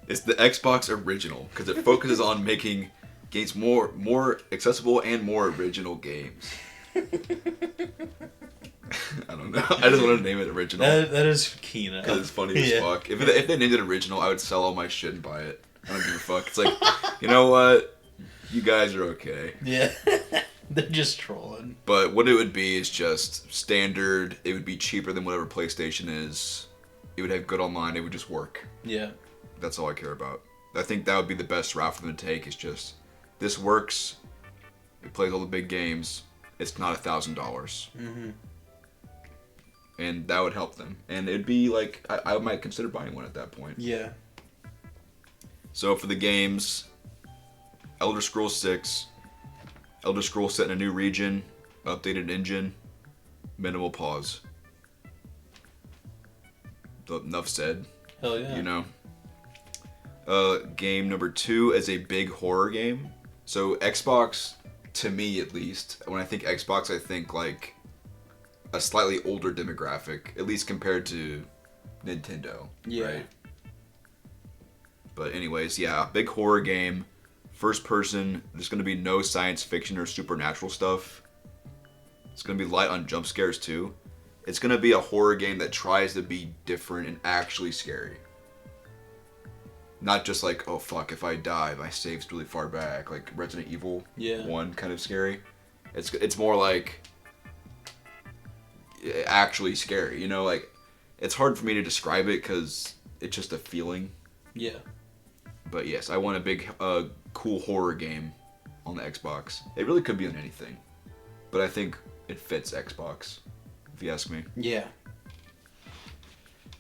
It's the Xbox original because it focuses on making games more accessible and more original games. I don't know. I just wanted to name it original. That is Kina. Because it's funny as fuck. If they named it original, I would sell all my shit and buy it. I don't give a fuck. It's like, you know what? You guys are okay. Yeah. They're just trolling. But what it would be is just standard. It would be cheaper than whatever PlayStation is. It would have good online. It would just work. Yeah. That's all I care about. I think that would be the best route for them to take. Is just this works. It plays all the big games. It's not $1,000. Mm-hmm. And that would help them. And it'd be like I might consider buying one at that point. Yeah. So for the games, Elder Scrolls 6, Elder Scrolls set in a new region, updated engine, minimal pause. Enough said. Hell yeah. You know. Game number 2 is a big horror game. So Xbox, to me at least, when I think Xbox, I think like a slightly older demographic, at least compared to Nintendo. Yeah. Right? But anyways, yeah, big horror game. First person, there's going to be no science fiction or supernatural stuff. It's going to be light on jump scares too. It's going to be a horror game that tries to be different and actually scary. Not just like, oh fuck, if I die, my save's really far back, like Resident Evil 1 kind of scary. It's more like actually scary, you know, like it's hard for me to describe it because it's just a feeling. Yeah. But yes, I want a big, cool horror game on the Xbox. It really could be on anything, but I think it fits Xbox, if you ask me. Yeah.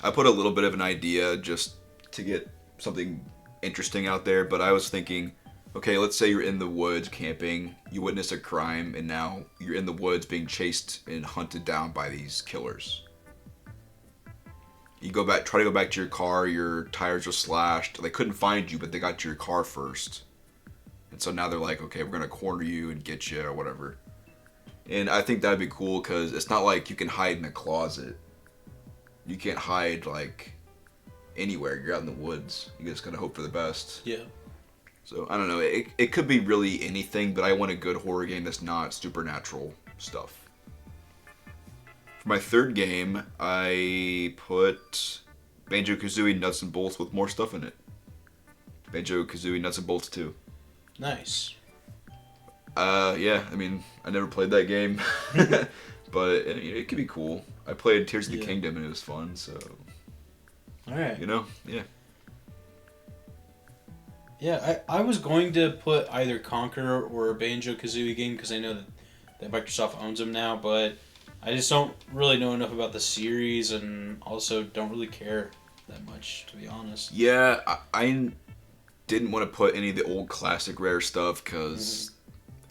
I put a little bit of an idea just to get something interesting out there, but I was thinking, okay, let's say you're in the woods camping, you witness a crime, and now you're in the woods being chased and hunted down by these killers. You try to go back to your car, your tires are slashed, they couldn't find you, but they got to your car first. And so now they're like, okay, we're gonna corner you and get you or whatever. And I think that'd be cool because it's not like you can hide in a closet. You can't hide like anywhere. You're out in the woods. You just gotta hope for the best. Yeah. So I don't know. It could be really anything, but I want a good horror game that's not supernatural stuff. For my third game, I put Banjo-Kazooie Nuts and Bolts with more stuff in it. Banjo-Kazooie Nuts and Bolts 2. Nice. Yeah, I mean, I never played that game, but it could be cool. I played Tears of the Kingdom and it was fun, so. Alright. You know, yeah. Yeah, I was going to put either Conquer or a Banjo-Kazooie game because I know that Microsoft owns them now, but I just don't really know enough about the series and also don't really care that much, to be honest. Yeah, I didn't want to put any of the old classic Rare stuff because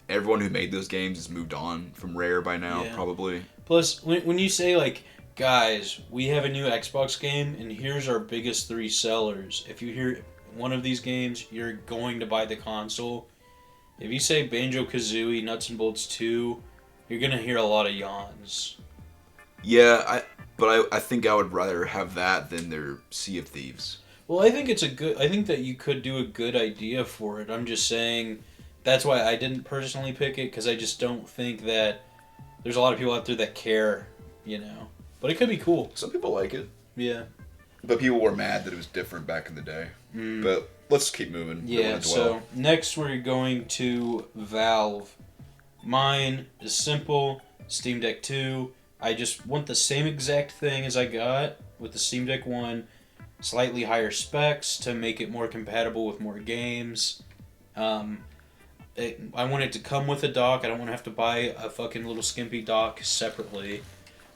everyone who made those games has moved on from Rare by now, probably. Plus, when you say, like, guys, we have a new Xbox game and here's our biggest 3 sellers, if you one of these games, you're going to buy the console. If you say Banjo-Kazooie Nuts and Bolts 2, you're going to hear a lot of yawns. Yeah, I think I would rather have that than their Sea of Thieves. Well, I think I think that you could do a good idea for it. I'm just saying that's why I didn't personally pick it, because I just don't think that there's a lot of people out there that care, you know. But it could be cool. Some people like it. Yeah. But people were mad that it was different back in the day. But let's keep moving. Yeah, so next we're going to Valve. Mine is simple. Steam Deck 2. I just want the same exact thing as I got with the Steam Deck 1. Slightly higher specs to make it more compatible with more games. I want it to come with a dock. I don't want to have to buy a fucking little skimpy dock separately.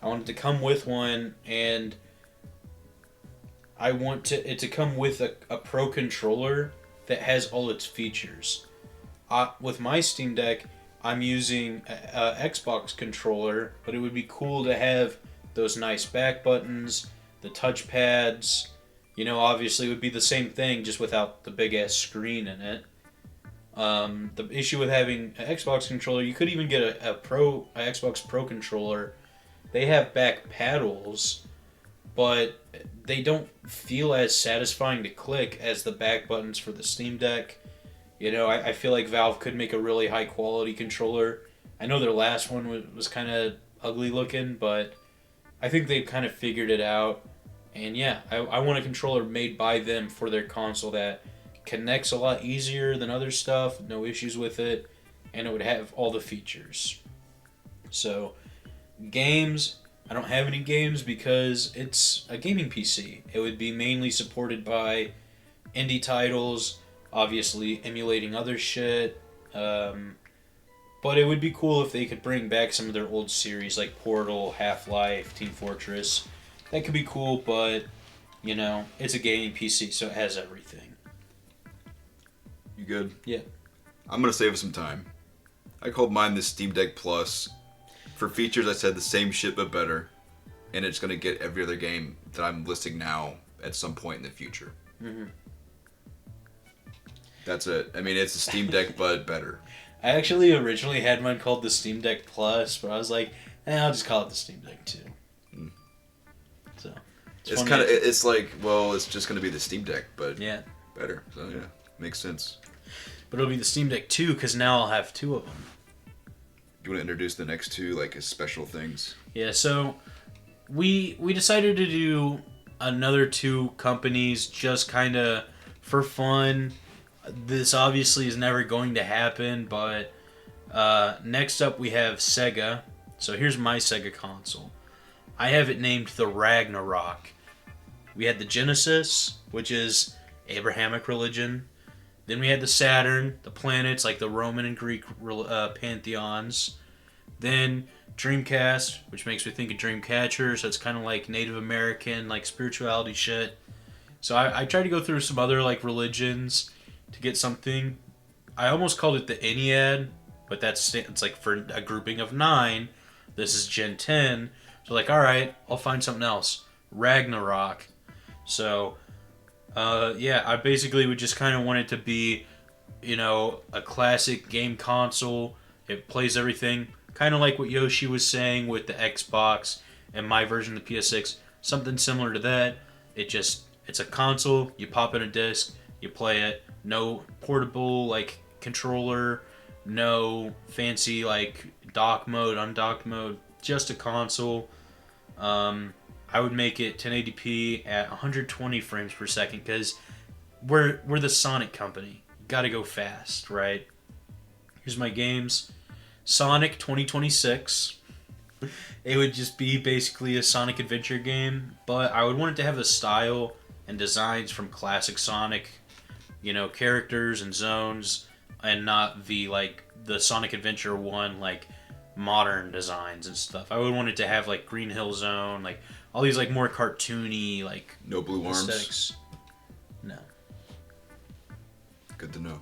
I want it to come with one, and I want it to come with a Pro controller that has all its features. With my Steam Deck, I'm using a Xbox controller, but it would be cool to have those nice back buttons, the touch pads. You know, obviously it would be the same thing, just without the big ass screen in it. The issue with having an Xbox controller, you could even get a Xbox Pro controller. They have back paddles, but they don't feel as satisfying to click as the back buttons for the Steam Deck. You know, I feel like Valve could make a really high quality controller. I know their last one was kind of ugly looking, but I think they've kind of figured it out. And yeah, I want a controller made by them for their console that connects a lot easier than other stuff, no issues with it, and it would have all the features. So, games, I don't have any games because it's a gaming PC. It would be mainly supported by indie titles, obviously emulating other shit. But it would be cool if they could bring back some of their old series like Portal, Half-Life, Team Fortress. That could be cool, but, you know, it's a gaming PC, so it has everything. You good? Yeah. I'm going to save us some time. I called mine the Steam Deck Plus. For features, I said the same shit but better. And it's going to get every other game that I'm listing now at some point in the future. Mm-hmm. That's it. I mean, it's a Steam Deck but better. I actually originally had mine called the Steam Deck Plus, but I was like, I'll just call it the Steam Deck 2. So it's kind of, it's like, well, it's just going to be the Steam Deck, but yeah, better. So yeah, makes sense. But it'll be the Steam Deck 2 because now I'll have two of them. You want to introduce the next two, like, as special things? Yeah, so we decided to do another two companies just kind of for fun. This obviously is never going to happen, but next up we have Sega. So here's my Sega console. I have it named the Ragnarok. We had the Genesis, which is Abrahamic religion. Then we had the Saturn, the planets like the Roman and Greek pantheons. Then Dreamcast, which makes me think of Dreamcatcher, so it's kind of like Native American, like spirituality shit. So I tried to go through some other like religions to get something. I almost called it the Ennead, but it's like for a grouping of 9. This is Gen 10. So like, all right, I'll find something else. Ragnarok. So, yeah, I basically would just kind of want it to be, you know, a classic game console. It plays everything. Kind of like what Yoshi was saying with the Xbox and my version of the PS6. Something similar to that. It's a console. You pop in a disc. You play it. No portable, like, controller. No fancy, like, dock mode, undocked mode. Just a console. I would make it 1080p at 120 frames per second because we're the Sonic company. Gotta go fast, right? Here's my games. Sonic 2026. It would just be basically a Sonic adventure game, but I would want it to have the style and designs from classic Sonic, you know, characters and zones, and not the Sonic Adventure 1, like, modern designs and stuff. I would want it to have like Green Hill Zone, like all these like more cartoony, like no blue arms. Aesthetics. No. Good to know.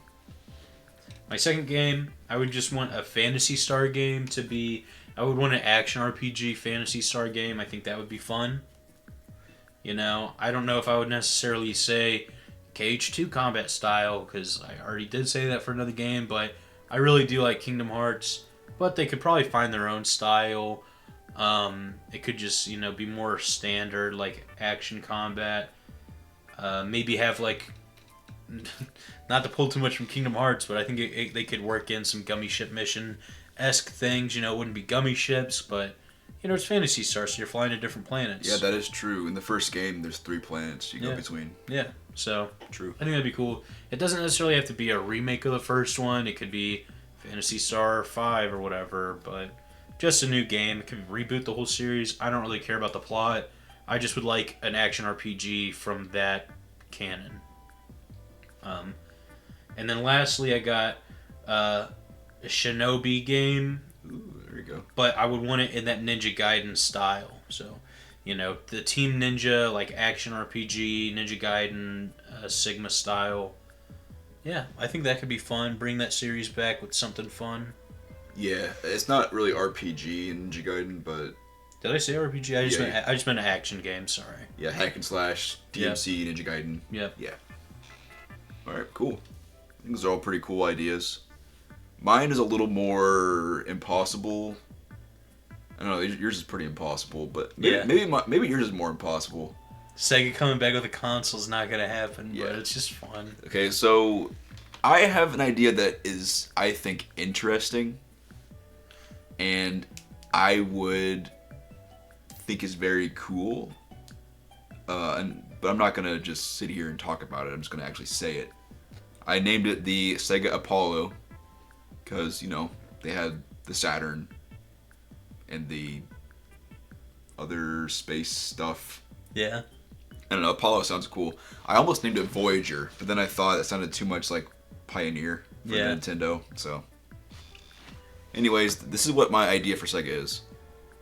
My second game, I would just want a Phantasy Star game to be. I would want an action RPG Phantasy Star game. I think that would be fun. You know, I don't know if I would necessarily say KH2 combat style, because I already did say that for another game, but I really do like Kingdom Hearts. But they could probably find their own style. It could just, be more standard, like action combat. Maybe have like, not to pull too much from Kingdom Hearts, but I think they could work in some Gummy Ship Mission-esque things. It wouldn't be gummy ships, but it's Phantasy Star, so you're flying to different planets. Yeah, that is true. In the first game, there's 3 planets you go between. Yeah, so true. I think that'd be cool. It doesn't necessarily have to be a remake of the first one. It could be Phantasy Star 5 or whatever, but just a new game. It could reboot the whole series. I don't really care about the plot. I just would like an action RPG from that canon. And then lastly, I got a Shinobi game. Ooh, there you go. But I would want it in that Ninja Gaiden style. So, the Team Ninja, like action RPG, Ninja Gaiden, Sigma style. Yeah, I think that could be fun. Bring that series back with something fun. Yeah, it's not really RPG in Ninja Gaiden, but... Did I say RPG? I just meant an action game, sorry. Yeah, hack and slash, DMC, Ninja Gaiden. Yep. Yeah. Alright, cool. I think those are all pretty cool ideas. Mine is a little more impossible. I don't know, yours is pretty impossible, but maybe yours is more impossible. Sega coming back with a console is not going to happen, but it's just fun. Okay, so I have an idea that is, I think, interesting, and I would think is very cool. But I'm not going to just sit here and talk about it. I'm just going to actually say it. I named it the Sega Apollo because, they had the Saturn and the other space stuff. Yeah. I don't know, Apollo sounds cool. I almost named it Voyager, but then I thought it sounded too much like Pioneer for Nintendo, so. Anyways, this is what my idea for Sega is.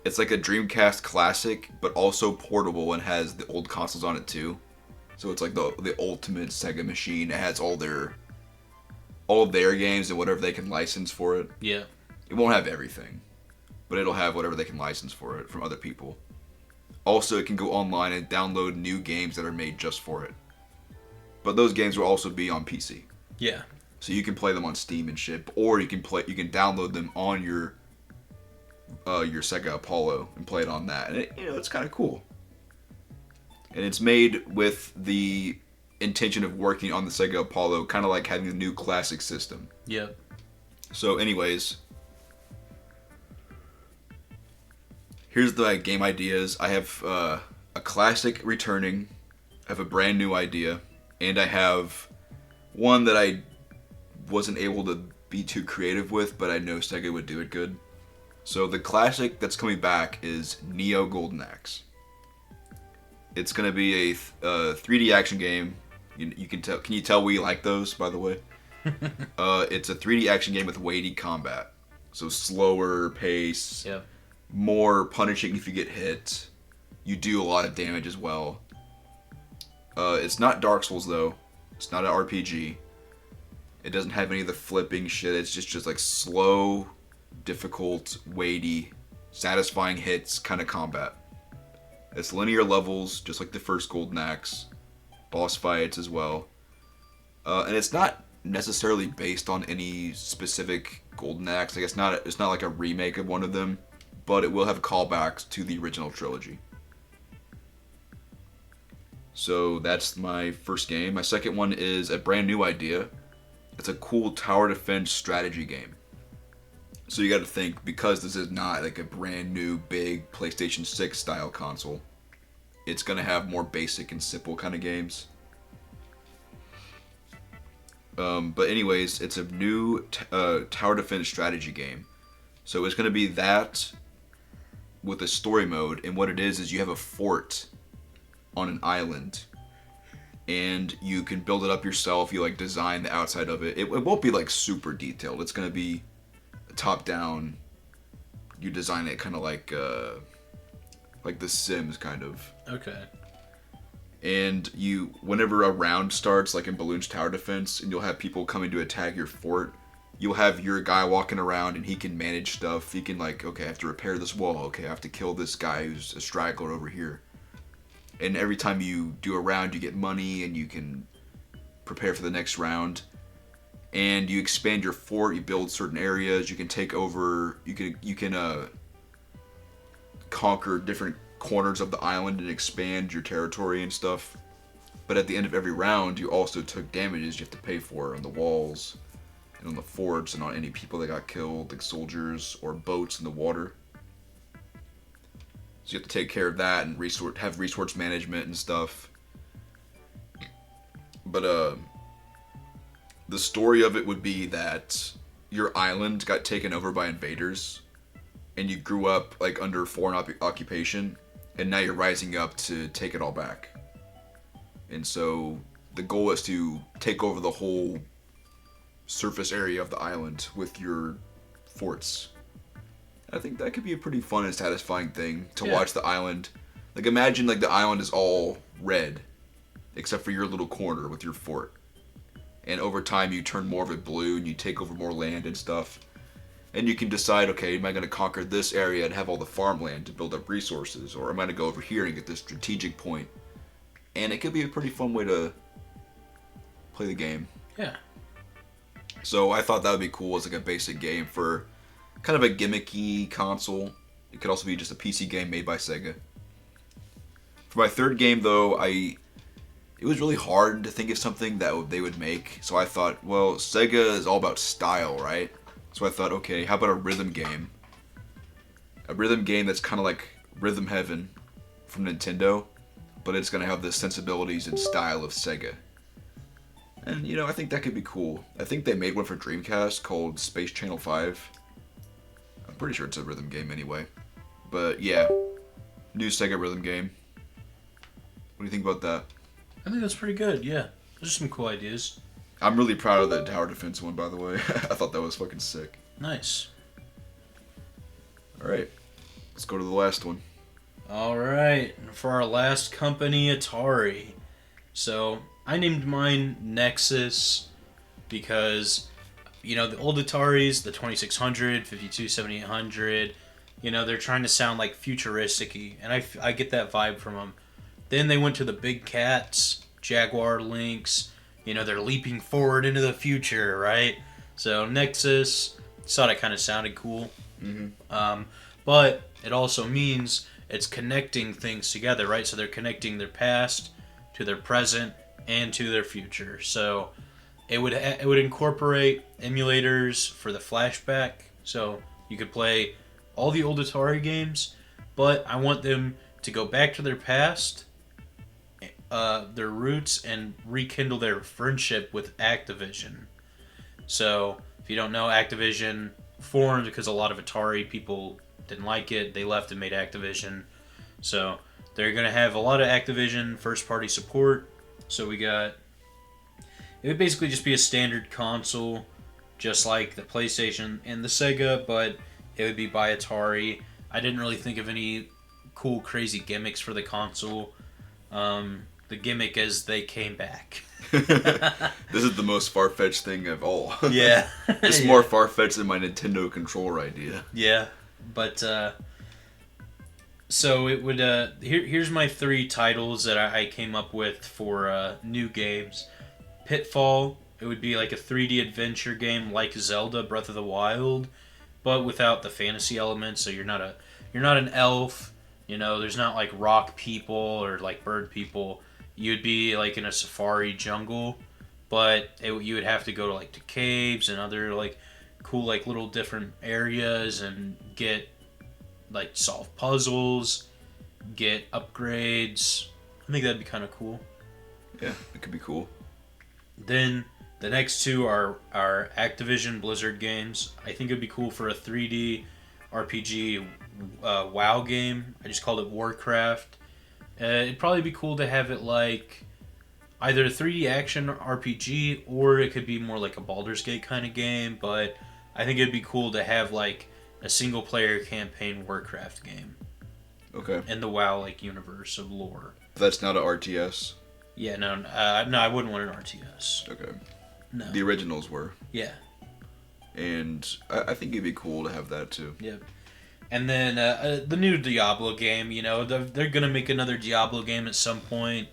It's like a Dreamcast classic, but also portable and has the old consoles on it too. So it's like the ultimate Sega machine. It has all their games and whatever they can license for it. Yeah. It won't have everything, but it'll have whatever they can license for it from other people. Also, it can go online and download new games that are made just for it. But those games will also be on PC. Yeah. So you can play them on Steam and shit, or you can download them on your Sega Apollo and play it on that. And it's kind of cool. And it's made with the intention of working on the Sega Apollo, kind of like having a new classic system. Yep. So anyways, here's the game ideas. I have a classic returning, I have a brand new idea, and I have one that I wasn't able to be too creative with, but I know Sega would do it good. So the classic that's coming back is Neo Golden Axe. It's gonna be a 3D action game. You can tell. Can you tell we like those, by the way? It's a 3D action game with weighty combat, so slower pace. Yep. More punishing if you get hit. You do a lot of damage as well. It's not Dark Souls though. It's not an RPG. It doesn't have any of the flipping shit. It's just like slow, difficult, weighty, satisfying hits kind of combat. It's linear levels, just like the first Golden Axe. Boss fights as well. And it's not necessarily based on any specific Golden Axe. Like it's not like a remake of one of them, but it will have callbacks to the original trilogy. So that's my first game. My second one is a brand new idea. It's a cool tower defense strategy game. So you got to think, because this is not like a brand new big PlayStation 6 style console, it's going to have more basic and simple kind of games. But anyways, it's a new tower defense strategy game. So it's going to be that with a story mode, and what it is you have a fort on an island, and you can build it up yourself. You like design the outside of it. It won't be like super detailed. It's going to be top down. You design it kind of like The Sims kind of. Okay. And whenever a round starts, like in Balloon's Tower Defense, and you'll have people coming to attack your fort, you'll have your guy walking around and he can manage stuff. He can like, okay, I have to repair this wall. Okay, I have to kill this guy who's a straggler over here. And every time you do a round, you get money, and you can prepare for the next round. And you expand your fort. You build certain areas. You can take over. You can conquer different corners of the island and expand your territory and stuff. But at the end of every round, you also took damages you have to pay for on the walls and on the forts and on any people that got killed, like soldiers or boats in the water. So you have to take care of that and have resource management and stuff. But the story of it would be that your island got taken over by invaders, and you grew up like under foreign occupation, and now you're rising up to take it all back. And so the goal is to take over the whole surface area of the island with your forts. I think that could be a pretty fun and satisfying thing to watch the island. Like imagine like the island is all red, except for your little corner with your fort. And over time you turn more of it blue and you take over more land and stuff. And you can decide, okay, am I going to conquer this area and have all the farmland to build up resources? Or am I going to go over here and get this strategic point? And it could be a pretty fun way to play the game. Yeah. So I thought that would be cool as like a basic game for kind of a gimmicky console. It could also be just a PC game made by Sega. For my third game though, it was really hard to think of something that they would make. So I thought, well, Sega is all about style, right? So I thought, okay, how about a rhythm game? A rhythm game that's kind of like Rhythm Heaven from Nintendo, but it's going to have the sensibilities and style of Sega. And, you know, I think that could be cool. I think they made one for Dreamcast called Space Channel 5. I'm pretty sure it's a rhythm game anyway. But, yeah. New Sega rhythm game. What do you think about that? I think that's pretty good, yeah. There's some cool ideas. I'm really proud of the tower defense one, by the way. I thought that was fucking sick. Nice. Alright. Let's go to the last one. Alright, for our last company, Atari. So, I named mine Nexus because, you know, the old Ataris, the 2600, 52, 7800, you know, they're trying to sound like futuristic-y, and I get that vibe from them. Then they went to the big cats, Jaguar Lynx, you know, they're leaping forward into the future, right? So, Nexus, thought it kind of sounded cool. Mm-hmm. But it also means it's connecting things together, right? So they're connecting their past to their present and to their future. So it would incorporate emulators for the flashback. So you could play all the old Atari games, but I want them to go back to their past, their roots, and rekindle their friendship with Activision. So if you don't know, Activision formed because a lot of Atari people didn't like it. They left and made Activision. So they're going to have a lot of Activision first party support. So it would basically just be a standard console, just like the PlayStation and the Sega, but it would be by Atari. I didn't really think of any cool, crazy gimmicks for the console. The gimmick is they came back. This is the most far-fetched thing of all. Yeah. This is more far-fetched than my Nintendo controller idea. Yeah, but so it would here's my 3 titles that I came up with for new games. Pitfall, it would be like a 3D adventure game like Zelda Breath of the Wild, but without the fantasy elements. So you're not an elf, you know, there's not like rock people or like bird people. You'd be like in a safari jungle, but you would have to go to like to caves and other like cool like little different areas and get like solve puzzles, get upgrades. I think that'd be kind of cool. Yeah, it could be cool. Then the next 2 are Activision Blizzard games. I think it'd be cool for a 3D RPG WoW game. I just called it Warcraft. It'd probably be cool to have it like either a 3D action RPG or it could be more like a Baldur's Gate kind of game, but I think it'd be cool to have like a single player campaign Warcraft game. Okay. In the WoW like universe of lore. That's not an RTS? Yeah, no, I wouldn't want an RTS. Okay. No. The originals were. Yeah. And I think it'd be cool to have that too. Yep. And then the new Diablo game, you know, they're going to make another Diablo game at some point.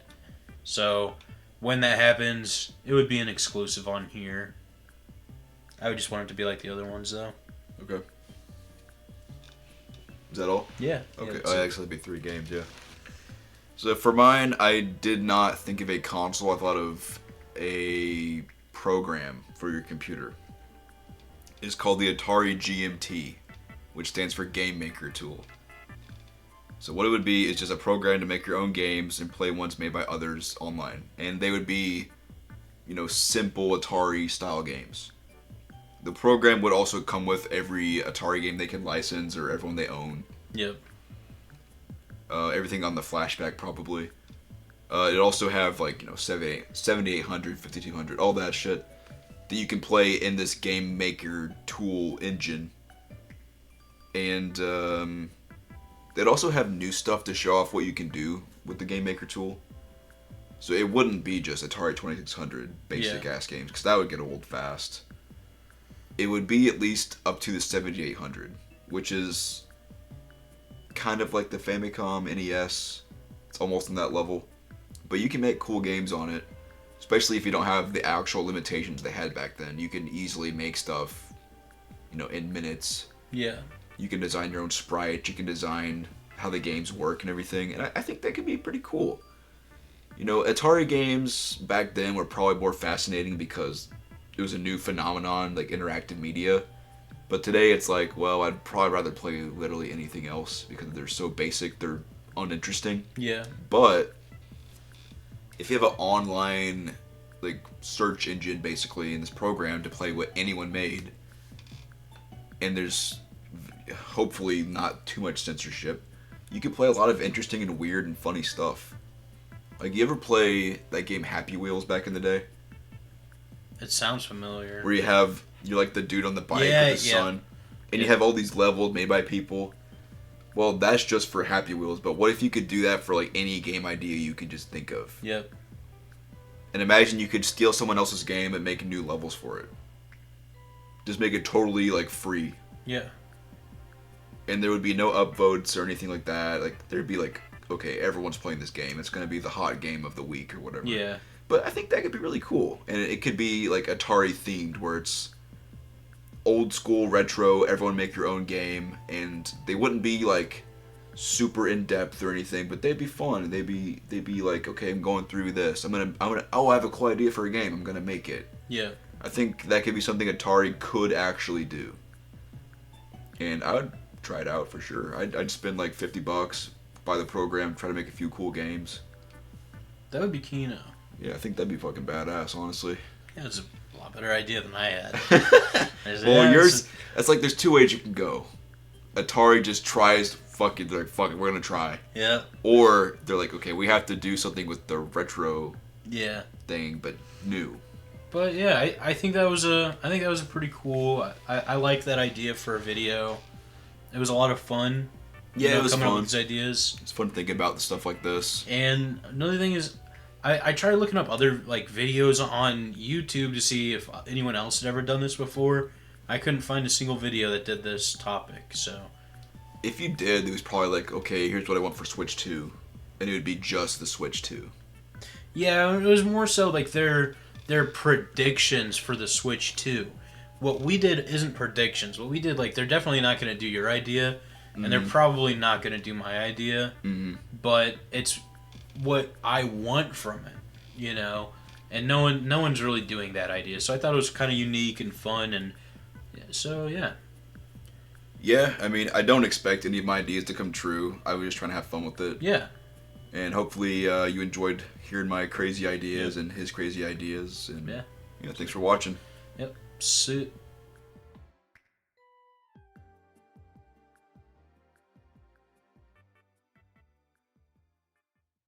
So when that happens, it would be an exclusive on here. I would just want it to be like the other ones, though. Okay. Is that all? Yeah. Okay. Yeah, Actually, it'd be 3 games. Yeah. So for mine, I did not think of a console. I thought of a program for your computer. It's called the Atari GMT, which stands for Game Maker Tool. So what it would be is just a program to make your own games and play ones made by others online. And they would be, simple Atari style games. The program would also come with every Atari game they can license or everyone they own. Yep. Everything on the flashback probably. It also have 7800, 5200, all that shit that you can play in this Game Maker Tool engine. And they'd also have new stuff to show off what you can do with the Game Maker Tool. So it wouldn't be just Atari 2600 basic ass games, because that would get old fast. It would be at least up to the 7800, which is kind of like the Famicom NES. It's almost on that level. But you can make cool games on it, especially if you don't have the actual limitations they had back then. You can easily make stuff, in minutes. Yeah. You can design your own sprites, you can design how the games work and everything, and I think that could be pretty cool. Atari games back then were probably more fascinating because it was a new phenomenon, like interactive media. But today it's like, well, I'd probably rather play literally anything else because they're so basic, they're uninteresting. Yeah. But if you have an online search engine basically in this program to play what anyone made, and there's hopefully not too much censorship, you can play a lot of interesting and weird and funny stuff. You ever play that game Happy Wheels back in the day? It sounds familiar. Where you're like the dude on the bike with the sun, and you have all these levels made by people. Well, that's just for Happy Wheels, but what if you could do that for any game idea you could just think of? Yep. And imagine you could steal someone else's game and make new levels for it. Just make it totally free. Yeah. And there would be no upvotes or anything like that. There'd be okay, everyone's playing this game. It's gonna be the hot game of the week or whatever. Yeah. But I think that could be really cool. And it could be Atari themed, where it's old school retro, everyone make your own game, and they wouldn't be super in depth or anything, but they'd be fun. They'd be okay, I'm going through this. I have a cool idea for a game. I'm gonna make it. Yeah. I think that could be something Atari could actually do. And I would try it out for sure. I'd spend $50, buy the program, try to make a few cool games. That would be Kino. Yeah, I think that'd be fucking badass, honestly. Yeah, it's a lot better idea than I had. Well, yours, that's there's 2 ways you can go. Atari just tries, fuck it, we're gonna try. Yeah. Or they're okay, we have to do something with the retro thing, but new. But yeah, I think that was a pretty cool. I like that idea for a video. It was a lot of fun. Yeah, it was coming fun. up with these ideas. It's fun thinking about stuff like this. And another thing is, I tried looking up other videos on YouTube to see if anyone else had ever done this before. I couldn't find a single video that did this topic. So if you did, it was probably okay, here's what I want for Switch 2, and it would be just the Switch 2. Yeah, it was more so their predictions for the Switch 2. What we did isn't predictions. What we did, they're definitely not going to do your idea, and they're probably not going to do my idea. Mm-hmm. But it's what I want from it, And no one's really doing that idea. So I thought it was kind of unique and fun, and yeah. Yeah, I don't expect any of my ideas to come true. I was just trying to have fun with it. Yeah. And hopefully you enjoyed hearing my crazy ideas and his crazy ideas. And yeah, thanks for watching. Yep.